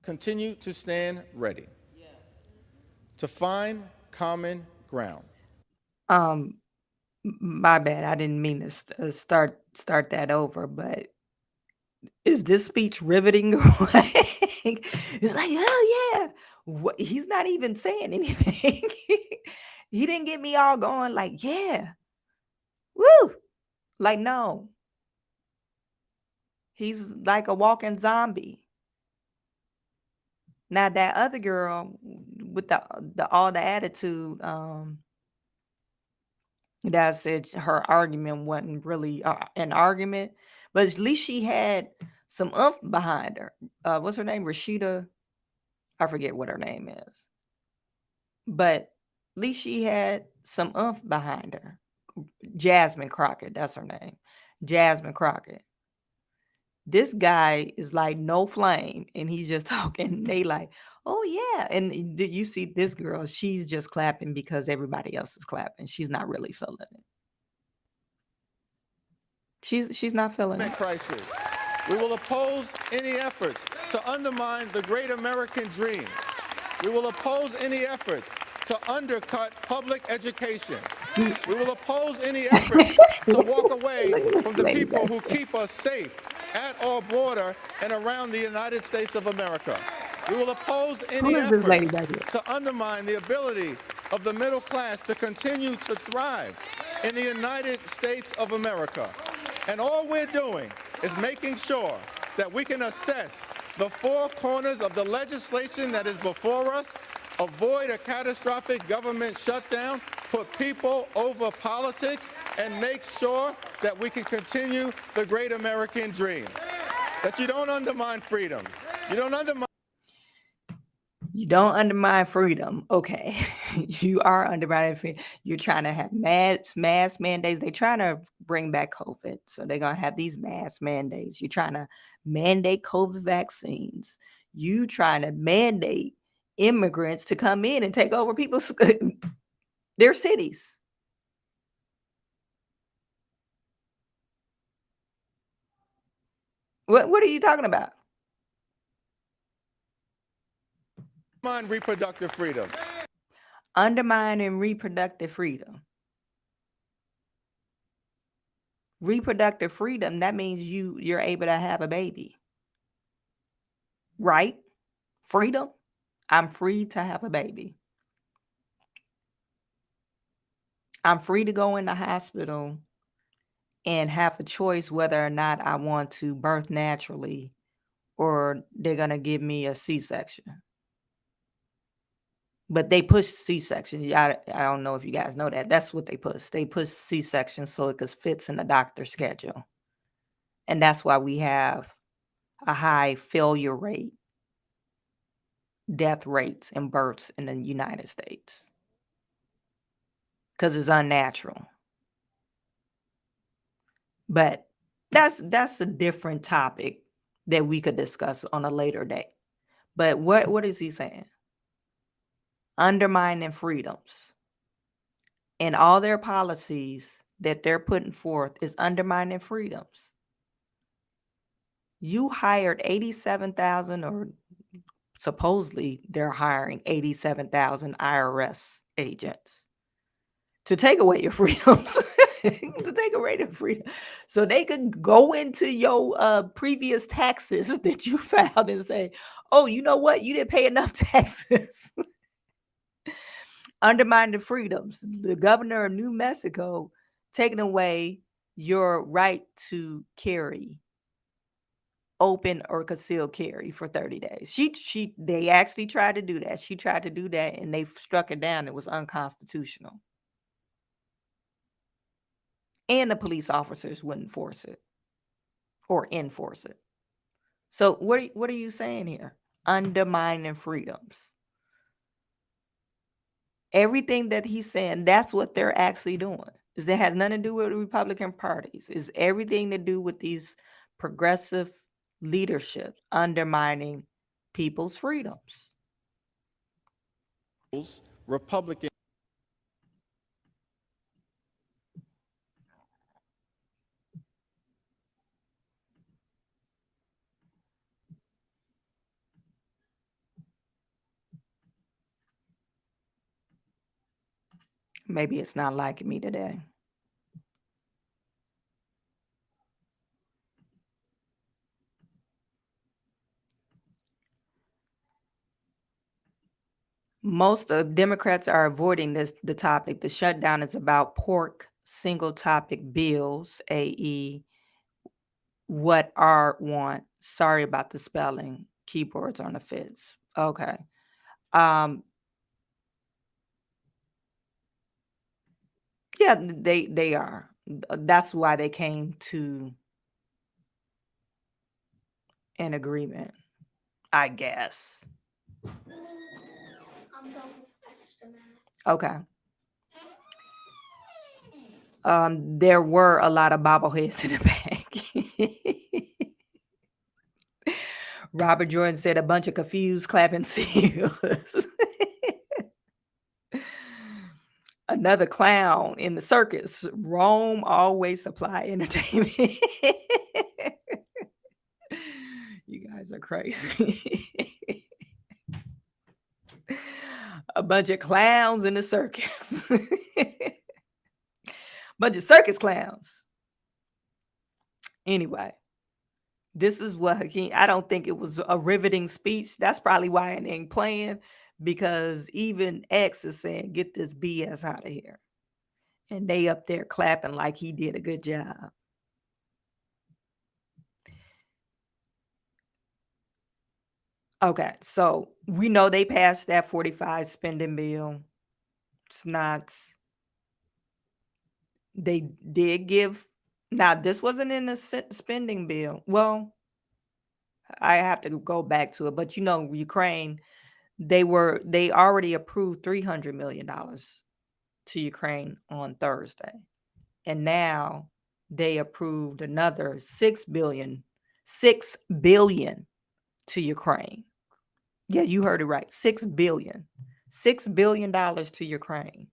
[SPEAKER 12] Continue to stand ready to find common ground.
[SPEAKER 1] My bad. I didn't mean to start that over, but is this speech riveting? It's like, oh yeah. What, he's not even saying anything. He didn't get me all going like, yeah. Woo! Like, no. He's like a walking zombie. Now that other girl with the all the attitude, that said her argument wasn't really an argument, but at least she had some oomph behind her. What's her name? Rashida. I forget what her name is, but at least she had some oomph behind her. Jasmine Crockett, that's her name. Jasmine Crockett. This guy is like no flame, and he's just talking. They like, oh yeah, and you see this girl, she's just clapping because everybody else is clapping. She's not really feeling it. She's not feeling it.
[SPEAKER 12] Crisis. We will oppose any efforts to undermine the great American dream. We will oppose any efforts to undercut public education. We will oppose any efforts to walk away from the people who keep us safe at our border and around the United States of America. We will oppose any efforts to undermine the ability of the middle class to continue to thrive in the United States of America. And all we're doing is making sure that we can assess the four corners of the legislation that is before us, avoid a catastrophic government shutdown, put people over politics, and make sure that we can continue the great American dream. That you don't undermine freedom. You don't undermine
[SPEAKER 1] freedom. Okay. You are undermining freedom. You're trying to have mass mandates. They're trying to bring back COVID. So they're going to have these mass mandates. You're trying to mandate COVID vaccines. You trying to mandate immigrants to come in and take over people's their cities. What are you talking about?
[SPEAKER 12] undermine reproductive freedom.
[SPEAKER 1] Undermining reproductive freedom. Reproductive freedom, that means you're able to have a baby. Right? Freedom. I'm free to have a baby. I'm free to go in the hospital and have a choice whether or not I want to birth naturally or they're going to give me a C-section. But they push C-section. I don't know if you guys know that. That's what they push. They push C-section so it fits in the doctor's schedule. And that's why we have a high failure rate, death rates, and births in the United States. Because it's unnatural. But that's a different topic that we could discuss on a later day. But what is he saying? Undermining freedoms. And all their policies that they're putting forth is undermining freedoms. You hired 87,000, or supposedly they're hiring 87,000 IRS agents to take away your freedoms. to take away their freedom. So they could go into your previous taxes that you filed and say, oh, you know what? You didn't pay enough taxes. Undermine the freedoms. The governor of New Mexico taking away your right to carry open or concealed carry for 30 days. They actually tried to do that. She tried to do that and they struck it down. It was unconstitutional. And the police officers wouldn't force it or enforce it. So what are you saying here? Undermining freedoms. Everything that he's saying, that's what they're actually doing. It has nothing to do with the Republican parties. It's everything to do with these progressive leadership undermining people's freedoms.
[SPEAKER 12] Republican.
[SPEAKER 1] Maybe it's not liking me today. Most of Democrats are avoiding the topic. The shutdown is about pork single topic bills, AE what R want. Sorry about the spelling. Keyboards on the fence. Okay. Yeah, they are. That's why they came to an agreement, I guess. Okay. There were a lot of bobbleheads in the back. Robert Jordan said a bunch of confused clapping seals. Another clown in the circus. Rome always supply entertainment. You guys are crazy. A bunch of clowns in the circus. Bunch of circus clowns. Anyway, this is what I don't think it was a riveting speech. That's probably why it ain't playing, because even X is saying, get this BS out of here. And they up there clapping like he did a good job. Okay, so we know they passed that 45 spending bill. It's not, they did give, now this wasn't in the spending bill. Well, I have to go back to it, but you know, Ukraine, they already approved $300 million to Ukraine on Thursday. And now they approved another $6 billion to Ukraine. Yeah, you heard it right. $6 billion to Ukraine.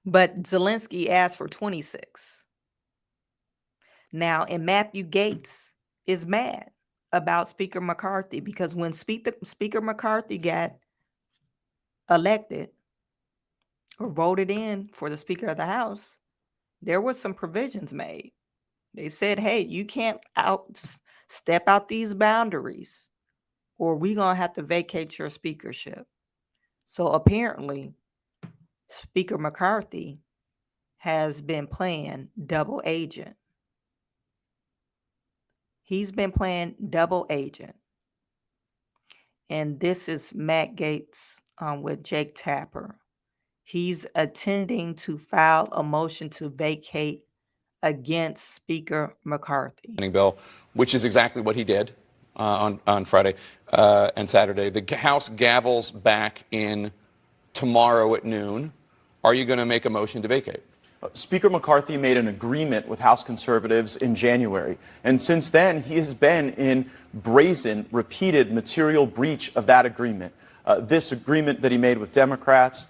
[SPEAKER 1] But Zelensky asked for 26. Now, and Matthew Gaetz is mad about Speaker McCarthy, because when Speaker McCarthy got elected or voted in for the Speaker of the House, there was some provisions made. They said, hey, you can't step out these boundaries or we're going to have to vacate your speakership. So apparently, Speaker McCarthy has been playing double agent. He's been playing double agent. And this is Matt Gaetz with Jake Tapper. He's intending to file a motion to vacate against Speaker McCarthy.
[SPEAKER 11] Bill, which is exactly what he did on Friday and Saturday. The House gavels back in tomorrow at noon. Are you going to make a motion to vacate?
[SPEAKER 13] Speaker McCarthy made an agreement with House conservatives in January, and since then he has been in brazen, repeated material breach of that agreement. This agreement that he made with Democrats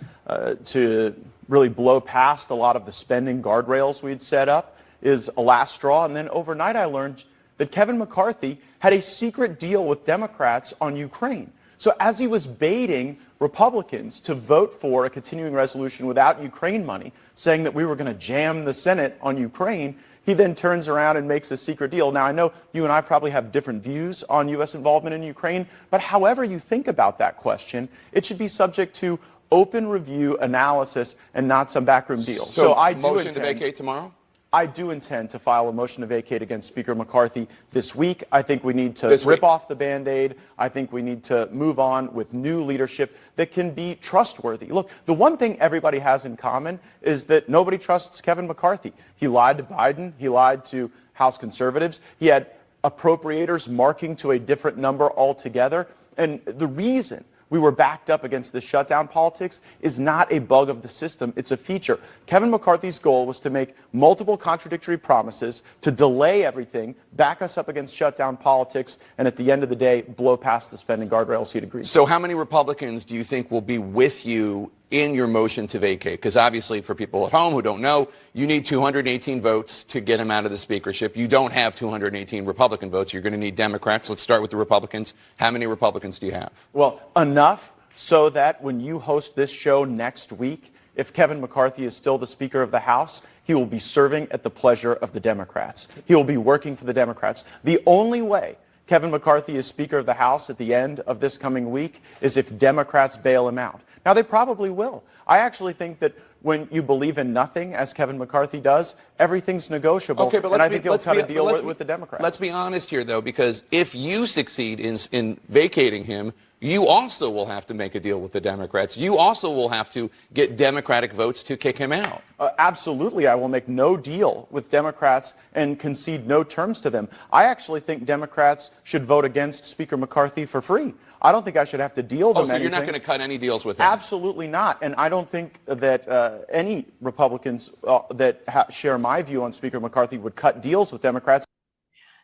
[SPEAKER 13] to really blow past a lot of the spending guardrails we'd set up is a last straw. And then overnight I learned that Kevin McCarthy had a secret deal with Democrats on Ukraine. So as he was baiting Republicans to vote for a continuing resolution without Ukraine money, saying that we were going to jam the Senate on Ukraine, he then turns around and makes a secret deal. Now, I know you and I probably have different views on U.S. involvement in Ukraine, but however you think about that question, it should be subject to open review, analysis, and not some backroom deal.
[SPEAKER 11] So
[SPEAKER 13] I do
[SPEAKER 11] motion
[SPEAKER 13] intend,
[SPEAKER 11] to vacate tomorrow?
[SPEAKER 13] I do intend to file a motion to vacate against Speaker McCarthy this week. I think we need to
[SPEAKER 11] This
[SPEAKER 13] rip
[SPEAKER 11] week.
[SPEAKER 13] off the Band-Aid. I think we need to move on with new leadership that can be trustworthy. Look, the one thing everybody has in common is that nobody trusts Kevin McCarthy. He lied to Biden. He lied to House conservatives. He had appropriators marking to a different number altogether. And the reason we were backed up against the shutdown politics is not a bug of the system. It's a feature. Kevin McCarthy's goal was to make multiple contradictory promises, to delay everything, back us up against shutdown politics, and at the end of the day, blow past the spending guardrails he'd agreed to.
[SPEAKER 11] So how many Republicans do you think will be with you in your motion to vacate? Because obviously, for people at home who don't know, you need 218 votes to get him out of the speakership. You don't have 218 Republican votes. You're going to need Democrats. Let's start with the Republicans. How many Republicans do you have?
[SPEAKER 13] Well, enough so that when you host this show next week, if Kevin McCarthy is still the Speaker of the House, he will be serving at the pleasure of the Democrats. He will be working for the Democrats. The only way Kevin McCarthy is Speaker of the House at the end of this coming week is if Democrats bail him out. Now, they probably will. I actually think that when you believe in nothing, as Kevin McCarthy does, everything's negotiable.
[SPEAKER 11] Okay, but
[SPEAKER 13] and I think he'll cut a deal with the Democrats.
[SPEAKER 11] Let's be honest here, though, because if you succeed in vacating him, you also will have to make a deal with the Democrats. You also will have to get Democratic votes to kick him out.
[SPEAKER 13] Absolutely. I will make no deal with Democrats and concede no terms to them. I actually think Democrats should vote against Speaker McCarthy for free. I don't think I should have to deal them
[SPEAKER 11] so
[SPEAKER 13] anything.
[SPEAKER 11] You're not going to cut any deals with him?
[SPEAKER 13] Absolutely not. And I don't think that any Republicans that share my view on Speaker McCarthy would cut deals with Democrats.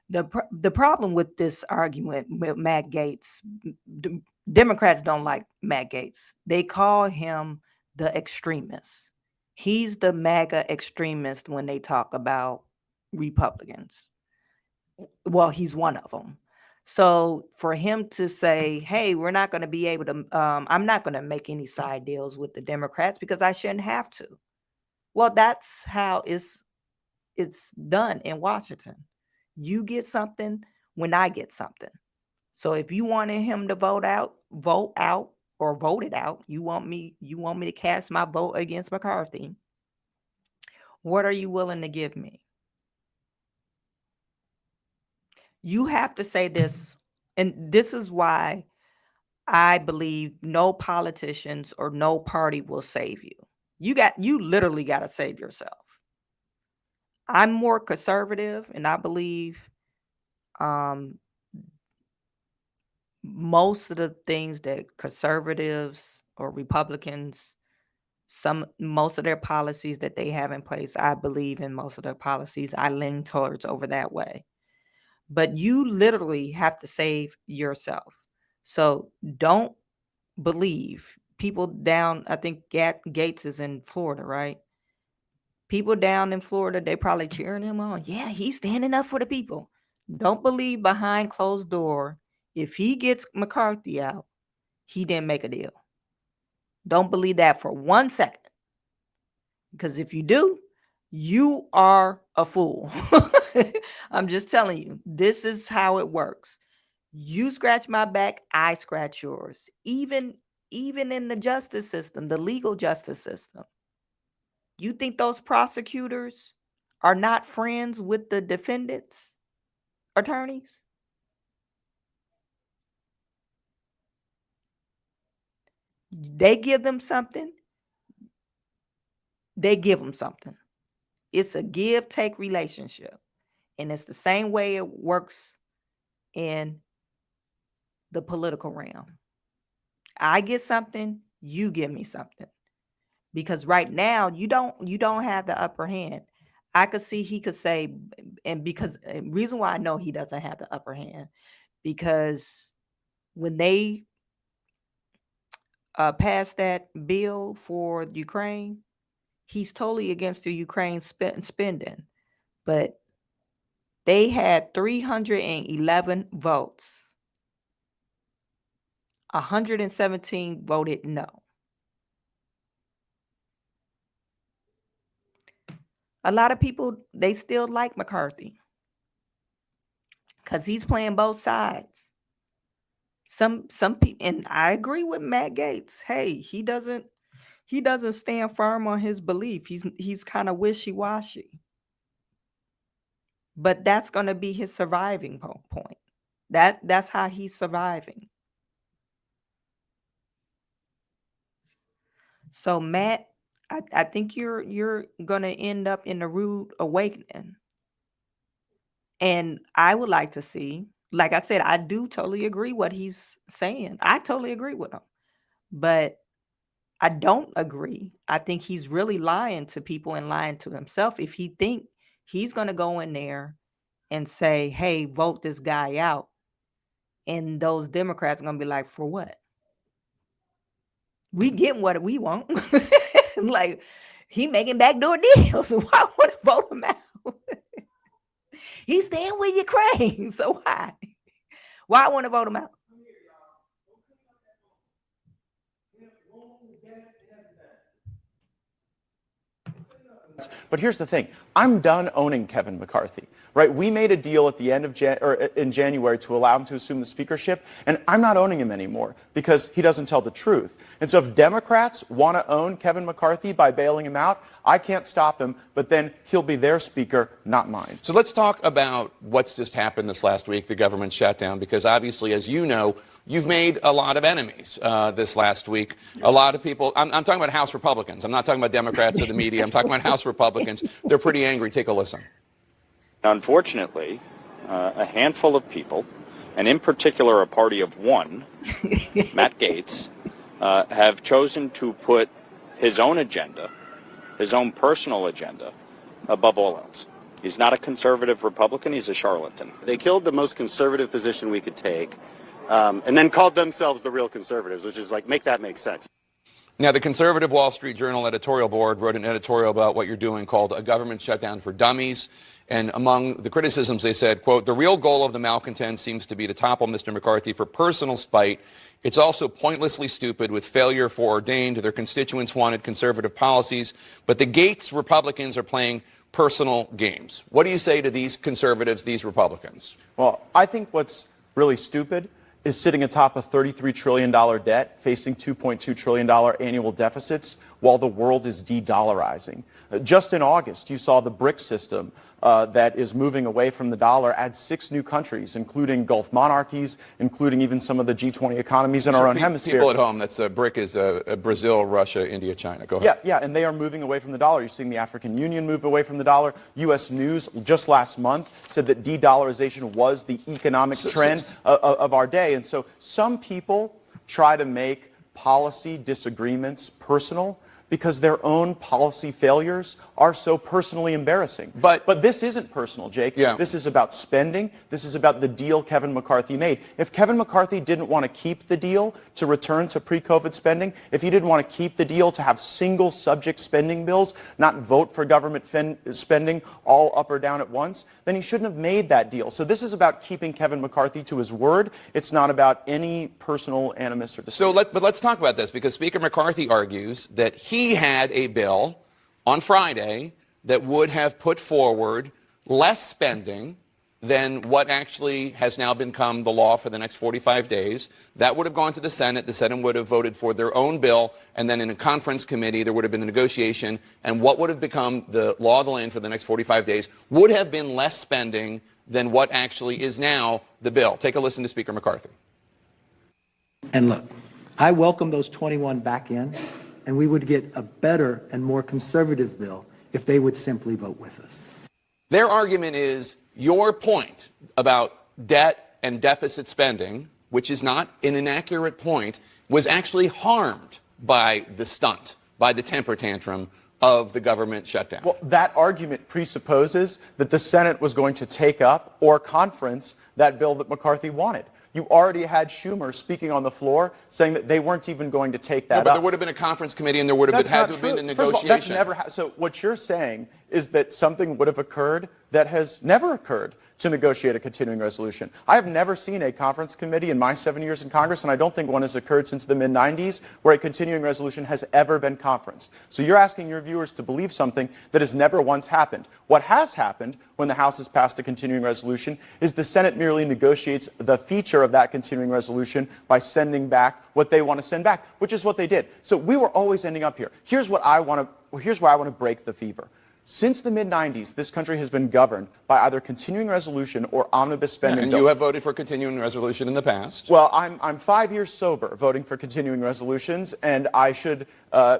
[SPEAKER 1] The problem with this argument with Matt Gaetz, Democrats don't like Matt Gaetz. They call him the extremist. He's the MAGA extremist when they talk about Republicans. Well, he's one of them. So for him to say, hey, we're not going to be able to, I'm not going to make any side deals with the Democrats because I shouldn't have to. Well, that's how it's done in Washington. You get something when I get something. So if you wanted him to vote out or vote it out, you want me to cast my vote against McCarthy. What are you willing to give me? You have to say this, and this is why I believe no politicians or no party will save you. You literally got to save yourself. I'm more conservative, and I believe most of the things that conservatives or Republicans, most of their policies that they have in place, I believe in most of their policies. I lean towards over that way. But you literally have to save yourself. So don't believe people down, I think Gaetz is in Florida, right? People down in Florida, they probably cheering him on. Yeah, he's standing up for the people. Don't believe behind closed door. If he gets McCarthy out, he didn't make a deal. Don't believe that for 1 second. Because if you do, you are a fool. I'm just telling you, this is how it works. You scratch my back, I scratch yours. Even in the justice system, the legal justice system. You think those prosecutors are not friends with the defendants' attorneys? They give them something. They give them something. It's a give-take relationship. And it's the same way it works in the political realm. I get something, you give me something. Because right now you don't have the upper hand. I could see he could say, and because reason why I know he doesn't have the upper hand, because when they passed that bill for Ukraine, he's totally against the Ukraine spending. But they had 311 votes 117 voted no. A lot of people, they still like McCarthy because he's playing both sides. Some people, and I agree with Matt Gaetz. Hey, he doesn't stand firm on his belief. He's kind of wishy-washy. But that's going to be his surviving point. That's how he's surviving. So Matt, I think you're gonna end up in a rude awakening. And I would like to see, like I said, I do totally agree what he's saying. I totally agree with him. But I don't agree. I think he's really lying to people and lying to himself if he think he's gonna go in there and say, hey, vote this guy out. And those Democrats are gonna be like, for what? We get what we want. Like, he making backdoor deals. So why I want to vote him out? He's staying with Ukraine. So why? Why I want to vote him out?
[SPEAKER 13] But here's the thing. I'm done owning Kevin McCarthy, right? We made a deal at the end of in January to allow him to assume the speakership, and I'm not owning him anymore because he doesn't tell the truth. And so if Democrats want to own Kevin McCarthy by bailing him out, I can't stop him, but then he'll be their speaker, not mine.
[SPEAKER 11] So let's talk about what's just happened this last week, the government shutdown, because obviously, as you know, you've made a lot of enemies this last week. A lot of people, I'm talking about House Republicans. I'm not talking about Democrats or the media. I'm talking about House Republicans. They're pretty angry. Take a listen.
[SPEAKER 14] Unfortunately, a handful of people, and in particular a party of one, Matt Gaetz, have chosen to put his own agenda, his own personal agenda, above all else. He's not a conservative Republican. He's a charlatan.
[SPEAKER 15] They killed the most conservative position we could take. And then called themselves the real conservatives, which is like, make that make sense.
[SPEAKER 11] Now, the conservative Wall Street Journal editorial board wrote an editorial about what you're doing called A Government Shutdown for Dummies. And among the criticisms, they said, quote, the real goal of the malcontents seems to be to topple Mr. McCarthy for personal spite. It's also pointlessly stupid with failure foreordained. Their constituents wanted conservative policies, but the Gaetz Republicans are playing personal games. What do you say to these conservatives, these Republicans?
[SPEAKER 13] Well, I think what's really stupid is sitting atop a $33 trillion debt, facing $2.2 trillion annual deficits while the world is de-dollarizing. Just in August, you saw the BRICS system that is moving away from the dollar add 6 new countries, including Gulf monarchies, including even some of the G20 economies in our own hemisphere.
[SPEAKER 11] People at home, that's BRIC is Brazil, Russia, India, China. Go ahead.
[SPEAKER 13] Yeah, and they are moving away from the dollar. You're seeing the African Union move away from the dollar. U.S. News just last month said that de-dollarization was the economic trend of our day. And so some people try to make policy disagreements personal because their own policy failures are so personally embarrassing. But this isn't personal, Jake.
[SPEAKER 11] Yeah.
[SPEAKER 13] This is about spending. This is about the deal Kevin McCarthy made. If Kevin McCarthy didn't want to keep the deal to return to pre-COVID spending, if he didn't want to keep the deal to have single subject spending bills, not vote for government spending all up or down at once, then he shouldn't have made that deal. So this is about keeping Kevin McCarthy to his word. It's not about any personal animus or dispute.
[SPEAKER 11] But let's talk about this, because Speaker McCarthy argues that he had a bill on Friday that would have put forward less spending than what actually has now become the law for the next 45 days. That would have gone to the Senate. The Senate would have voted for their own bill, and then in a conference committee there would have been a negotiation, and what would have become the law of the land for the next 45 days would have been less spending than what actually is now the bill. Take a listen to Speaker McCarthy.
[SPEAKER 16] And look, I welcome those 21 back in, and we would get a better and more conservative bill if they would simply vote with us.
[SPEAKER 11] Their argument is your point about debt and deficit spending, which is not an inaccurate point, was actually harmed by the stunt, by the temper tantrum of the government shutdown.
[SPEAKER 13] Well, that argument presupposes that the Senate was going to take up or conference that bill that McCarthy wanted. You already had Schumer speaking on the floor saying that they weren't even going to take that
[SPEAKER 11] but
[SPEAKER 13] up.
[SPEAKER 11] there would have been a conference committee and there would have had to have been a negotiation.
[SPEAKER 13] That's never so what you're saying is that something would have occurred that has never occurred to negotiate a continuing resolution. I have never seen a conference committee in my 7 years in Congress, and I don't think one has occurred since the mid-90s where a continuing resolution has ever been conferenced. So you're asking your viewers to believe something that has never once happened. What has happened when the House has passed a continuing resolution is the Senate merely negotiates the feature of that continuing resolution by sending back what they want to send back, which is what they did. So we were always ending up here. Here's why I want to break the fever. Since the mid-90s, this country has been governed by either continuing resolution or omnibus spending.
[SPEAKER 11] And you have voted for continuing resolution in the past.
[SPEAKER 13] Well, I'm 5 years sober voting for continuing resolutions, and I should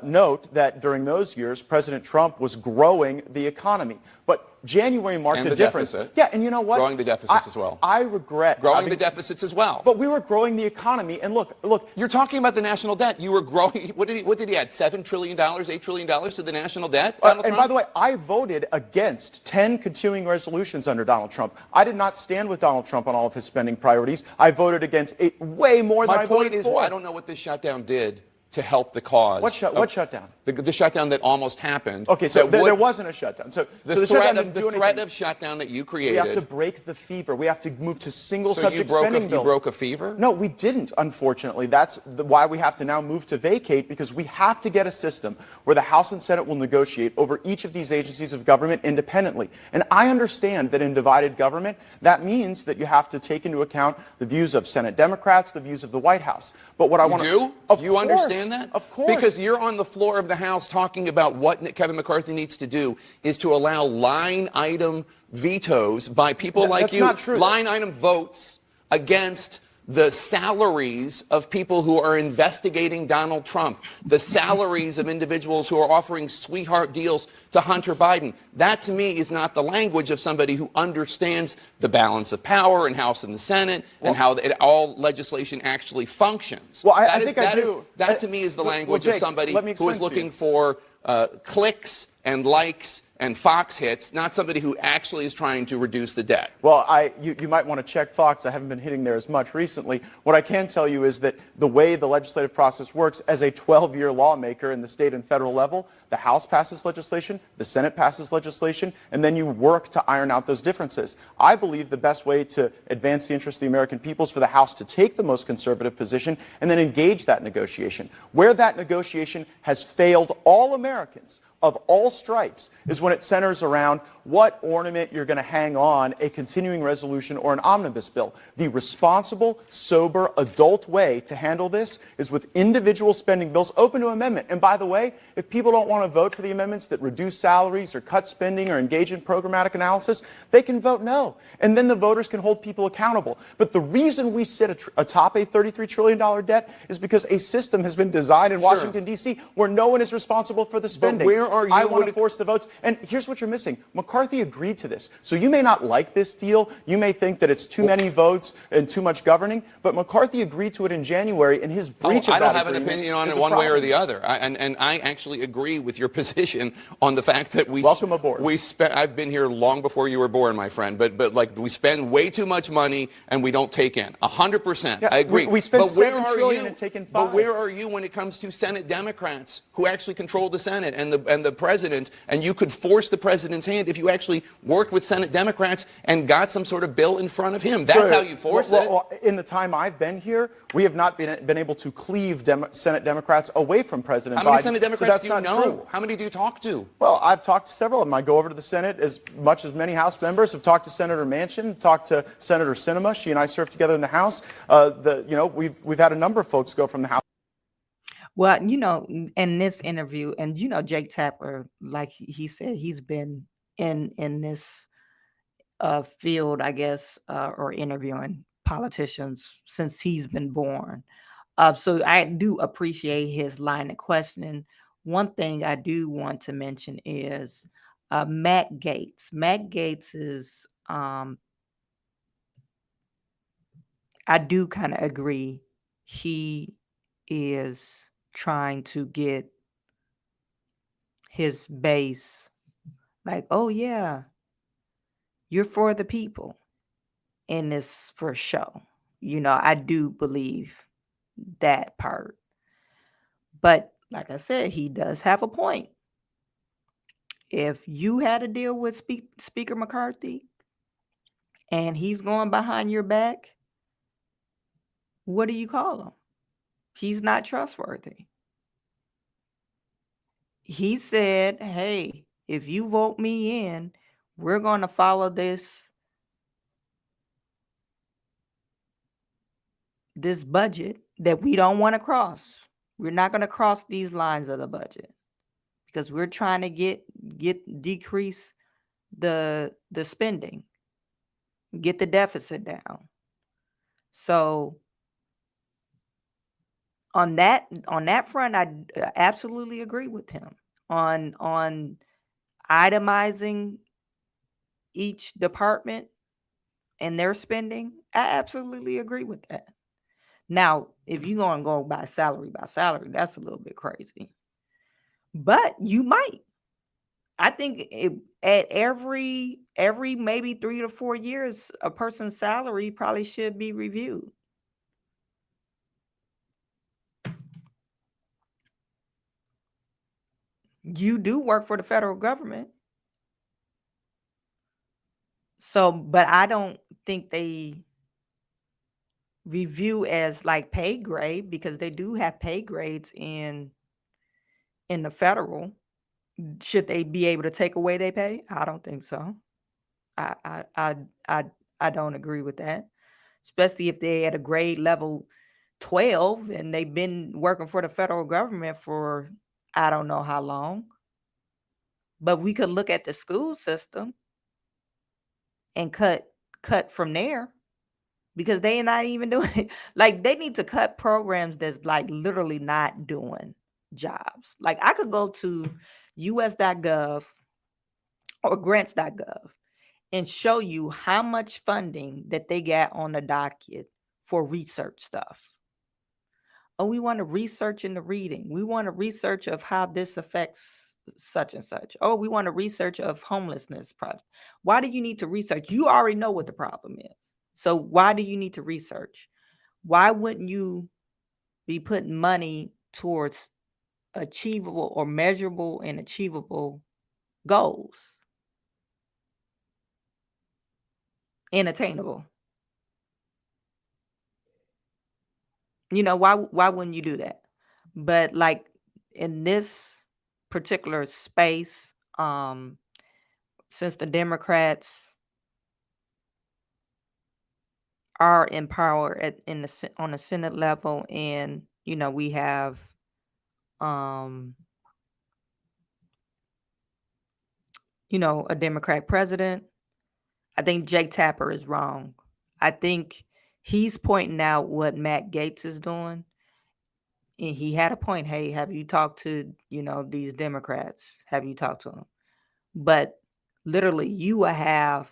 [SPEAKER 13] note that during those years, President Trump was growing the economy. But January marked
[SPEAKER 11] And
[SPEAKER 13] a
[SPEAKER 11] the
[SPEAKER 13] difference.
[SPEAKER 11] deficit.
[SPEAKER 13] Yeah, and you know what?
[SPEAKER 11] Growing the deficits as well.
[SPEAKER 13] I regret
[SPEAKER 11] growing the deficits as well.
[SPEAKER 13] But we were growing the economy, and look.
[SPEAKER 11] You're talking about the national debt. You were growing. What did he add? $7 trillion, $8 trillion to the national debt.
[SPEAKER 13] And by the way, I voted against 10 continuing resolutions under Donald Trump. I did not stand with Donald Trump on all of his spending priorities. I voted against way more than I voted for.
[SPEAKER 11] My point is, I don't know what this shutdown did to help the cause.
[SPEAKER 13] What shutdown?
[SPEAKER 11] The shutdown that almost happened.
[SPEAKER 13] Okay, so there wasn't a shutdown. So
[SPEAKER 11] the threat of shutdown that you created.
[SPEAKER 13] We have to break the fever. We have to move to single
[SPEAKER 11] so
[SPEAKER 13] subject spending bills.
[SPEAKER 11] You broke a fever?
[SPEAKER 13] No, we didn't, unfortunately. That's why we have to now move to vacate, because we have to get a system where the House and Senate will negotiate over each of these agencies of government independently. And I understand that in divided government, that means that you have to take into account the views of Senate Democrats, the views of the White House. But what I want to
[SPEAKER 11] do?
[SPEAKER 13] Of
[SPEAKER 11] you
[SPEAKER 13] course,
[SPEAKER 11] understand that?
[SPEAKER 13] Of course.
[SPEAKER 11] Because you're on the floor of the House talking about what Kevin McCarthy needs to do is to allow line item vetoes by people like you.
[SPEAKER 13] That's not true.
[SPEAKER 11] Line item votes against the salaries of people who are investigating Donald Trump, the salaries of individuals who are offering sweetheart deals to Hunter Biden. That, to me, is not the language of somebody who understands the balance of power in House and the Senate and how all legislation actually functions.
[SPEAKER 13] Well, I think I do.
[SPEAKER 11] That, to me, is the language of somebody who is looking for clicks and likes and Fox hits, not somebody who actually is trying to reduce the debt.
[SPEAKER 13] Well, you might want to check Fox. I haven't been hitting there as much recently. What I can tell you is that the way the legislative process works, as a 12-year lawmaker in the state and federal level, the House passes legislation, the Senate passes legislation, and then you work to iron out those differences. I believe the best way to advance the interests of the American people is for the House to take the most conservative position and then engage that negotiation. Where that negotiation has failed all Americans of all stripes is when it centers around what ornament you're going to hang on a continuing resolution or an omnibus bill. The responsible, sober, adult way to handle this is with individual spending bills open to amendment. And by the way, if people don't want to vote for the amendments that reduce salaries or cut spending or engage in programmatic analysis, they can vote no. And then the voters can hold people accountable. But the reason we sit atop a $33 trillion debt is because a system has been designed in Washington, D.C. where no one is responsible for the spending.
[SPEAKER 11] But where are you?
[SPEAKER 13] I want to force the votes. And here's what you're missing. McCarthy agreed to this. So you may not like this deal. You may think that it's too many votes and too much governing. But McCarthy agreed to it in January, and his breach of
[SPEAKER 11] I don't
[SPEAKER 13] that
[SPEAKER 11] have an opinion on it one way or the other. And I actually agree with your position on the fact that
[SPEAKER 13] welcome aboard.
[SPEAKER 11] I've been here long before you were born, my friend. But like we spend way too much money and we don't take in 100%.
[SPEAKER 13] Yeah,
[SPEAKER 11] I agree.
[SPEAKER 13] We spend
[SPEAKER 11] but where
[SPEAKER 13] $7 trillion and take in $5.
[SPEAKER 11] But where are you when it comes to Senate Democrats who actually control the Senate and the president? And you could force the president's hand if you actually worked with Senate Democrats and got some sort of bill in front of him. That's how you force it.
[SPEAKER 13] Well, in the time I've been here, we have not been able to cleave Senate Democrats away from President Biden.
[SPEAKER 11] How many Senate Democrats do you know?
[SPEAKER 13] True.
[SPEAKER 11] How many do you talk to?
[SPEAKER 13] Well, I've talked to several of them. I go over to the Senate as much as many House members. I've talked to Senator Manchin, talked to Senator Sinema. She and I served together in the House. We've had a number of folks go from the House.
[SPEAKER 1] Well, in this interview, and Jake Tapper, like he said, he's been in this field, I guess, or interviewing politicians since he's been born. So I do appreciate his line of questioning. One thing I do want to mention is Matt Gaetz. Matt Gaetz is, I do kind of agree, he is trying to get his base like, oh yeah, you're for the people in this for show. I do believe that part. But like I said, he does have a point. If you had a deal with Speaker McCarthy and he's going behind your back, what do you call him? He's not trustworthy. He said, hey, if you vote me in, we're going to follow this budget that we don't want to cross. We're not going to cross these lines of the budget because we're trying to decrease the spending, get the deficit down. So on that front, I absolutely agree with him on itemizing each department and their spending. I absolutely agree with that. Now, if you're going to go by salary, that's a little bit crazy. But you might. I think at every maybe 3 to 4 years, a person's salary probably should be reviewed. You do work for the federal government. So, but I don't think they review as like pay grade, because they do have pay grades in the federal. Should they be able to take away their pay? I don't think so. I don't agree with that, especially if they at a grade level 12 and they've been working for the federal government for I don't know how long. But we could look at the school system and cut from there, because they're not even doing it. Like, they need to cut programs that's like literally not doing jobs. Like, I could go to us.gov or grants.gov and show you how much funding that they got on the docket for research stuff. Oh, we want to research in the reading. We want to research of how this affects such and such. Oh, we want to research of homelessness project. Why do you need to research? You already know what the problem is. So why do you need to research? Why wouldn't you be putting money towards achievable or measurable and achievable goals? And attainable. You know, why wouldn't you do that? But like in this particular space, since the Democrats are in power on the Senate level, and you know, we have you know, a Democrat president, I think Jake Tapper is wrong. I think he's pointing out what Matt Gaetz is doing. And he had a point. Hey, have you talked to, you know, these Democrats? Have you talked to them? But literally, you will have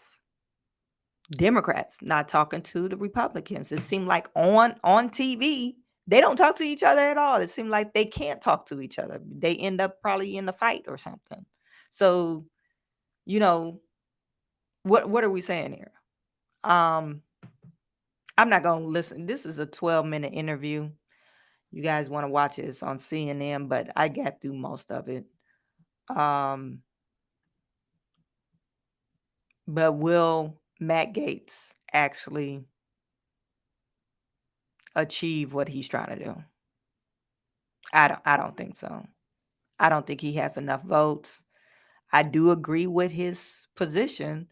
[SPEAKER 1] Democrats not talking to the Republicans. It seemed like on TV, they don't talk to each other at all. It seemed like they can't talk to each other. They end up probably in a fight or something. So, you know, what are we saying here? I'm not going to listen. This is a 12-minute interview. You guys want to watch it? It's on CNN, but I got through most of it. But will Matt Gaetz actually achieve what he's trying to do? I don't think so. I don't think he has enough votes. I do agree with his position.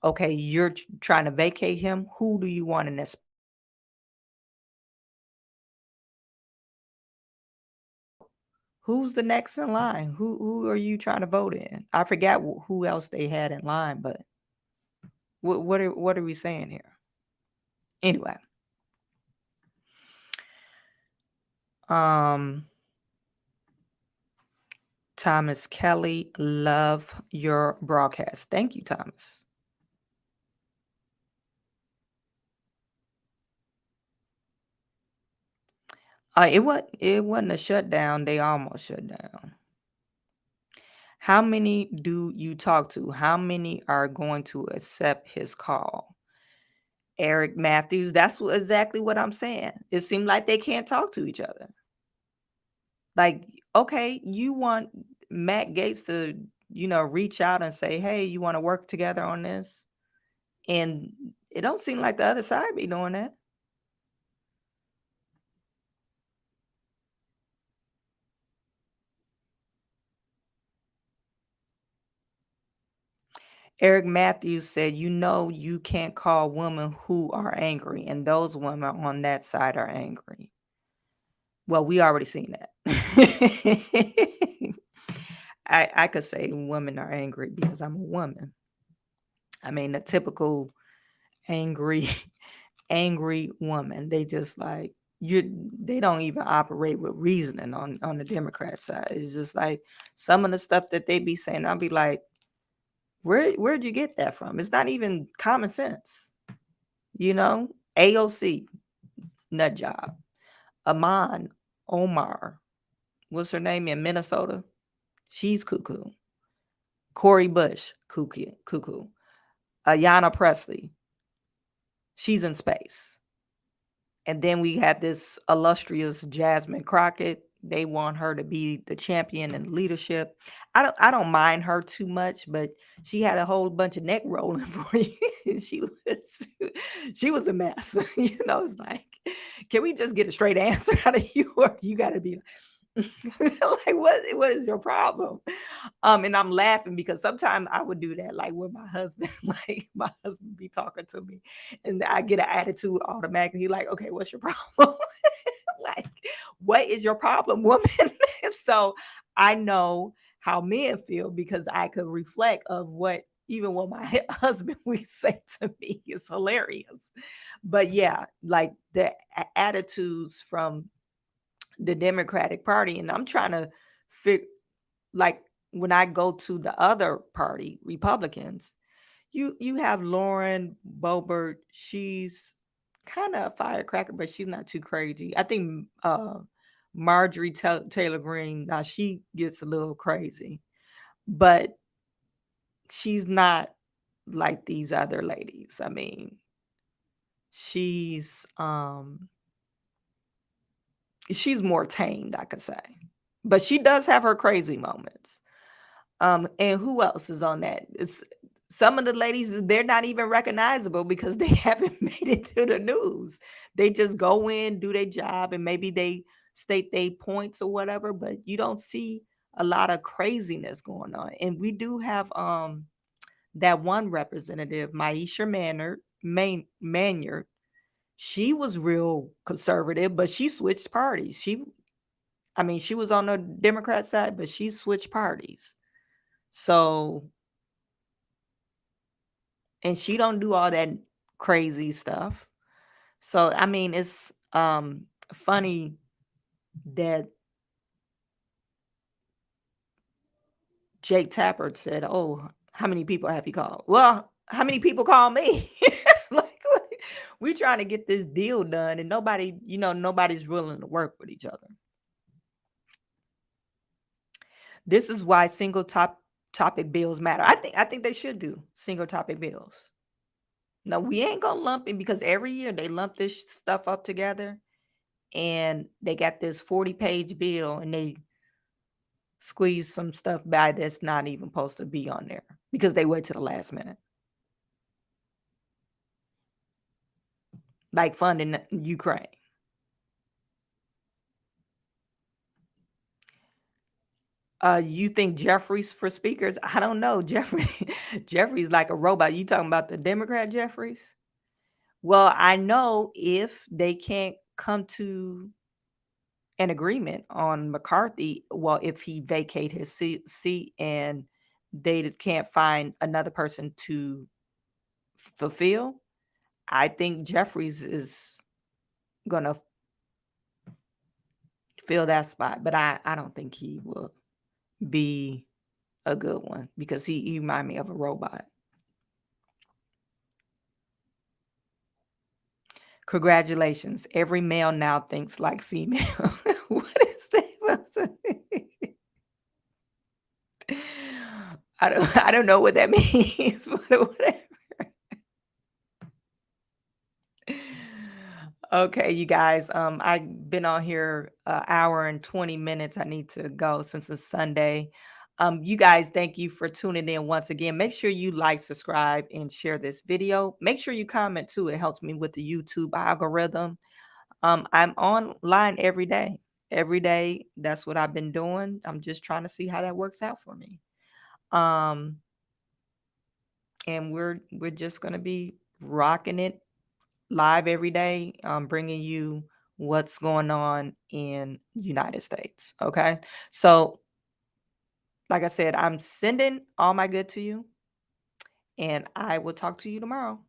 [SPEAKER 1] Okay, you're trying to vacate him. Who do you want in this? Who's the next in line? Who are you trying to vote in? I forgot who else they had in line, but what are we saying here? Anyway, Thomas Kelly, love your broadcast. Thank you, Thomas. It wasn't a shutdown. They almost shut down. How many do you talk to? How many are going to accept his call? Eric Matthews, that's exactly what I'm saying. It seemed like they can't talk to each other. Like, okay, you want Matt Gaetz to, reach out and say, hey, you want to work together on this? And it don't seem like the other side be doing that. Eric Matthews said, you can't call women who are angry, and those women on that side are angry. Well, we already seen that. I could say women are angry because I'm a woman. I mean, the typical angry, angry woman. They just like they don't even operate with reasoning on the Democrat side. It's just like some of the stuff that they be saying, I'll be like, where'd you get that from? It's not even common sense. AOC, nut job. Omar, what's her name in Minnesota? She's cuckoo. Cori Bush, cuckoo. Ayanna Presley, she's in space. And then we had this illustrious Jasmine Crockett. They want her to be the champion in leadership. I don't mind her too much, but she had a whole bunch of neck rolling for you. she was a mess. It's like, can we just get a straight answer out of you, or you got to be like, what is your problem? And I'm laughing because sometimes I would do that, like with my husband. Like my husband be talking to me, and I get an attitude automatically. He like, okay, what's your problem? Like, what is your problem, woman? So I know how men feel because I could reflect of what even what my husband we say to me is hilarious. But yeah, like the attitudes from the Democratic Party, and I'm trying to figure, like when I go to the other party, Republicans, you have Lauren Boebert. She's kind of a firecracker, but she's not too crazy. I think Marjorie Taylor Greene, now she gets a little crazy, but she's not like these other ladies. I mean, she's more tamed, I could say. But she does have her crazy moments. And who else is on that? It's some of the ladies, they're not even recognizable because they haven't made it to the news. They just go in, do their job, and maybe they state their points or whatever, but you don't see a lot of craziness going on. And we do have that one representative, Maisha Maynard. She was real conservative, but she switched parties. She was on the Democrat side, but she switched parties. So, and she don't do all that crazy stuff. So, I mean, it's funny that Jake Tapper said, "Oh, how many people have you called?" Well, how many people call me? Like, we trying to get this deal done, and nobody's willing to work with each other. This is why single topic bills matter. I think they should do single topic bills. No, we ain't gonna lump it because every year they lump this stuff up together, and they got this 40-page bill, and they squeeze some stuff by that's not even supposed to be on there because they wait to the last minute. Like funding Ukraine. You think Jeffries for speakers? I don't know. Jeffries like a robot. You talking about the Democrat Jeffries? Well, I know if they can't come to an agreement on McCarthy, well, if he vacate his seat and they can't find another person to fulfill, I think Jeffries is gonna fill that spot. But I don't think he will be a good one because he remind me of a robot. Congratulations. Every male now thinks like female. What is that? I don't know what that means, but whatever. Okay, you guys. I've been on here an hour and 20 minutes. I need to go since it's Sunday. You guys, thank you for tuning in once again. Make sure you like, subscribe, and share this video. Make sure you comment too. It helps me with the YouTube algorithm. I'm online every day. Every day. That's what I've been doing. I'm just trying to see how that works out for me. Um, and we're just gonna be rocking it live every day, bringing you what's going on in United States. Okay, so like I said, I'm sending all my good to you, and I will talk to you tomorrow.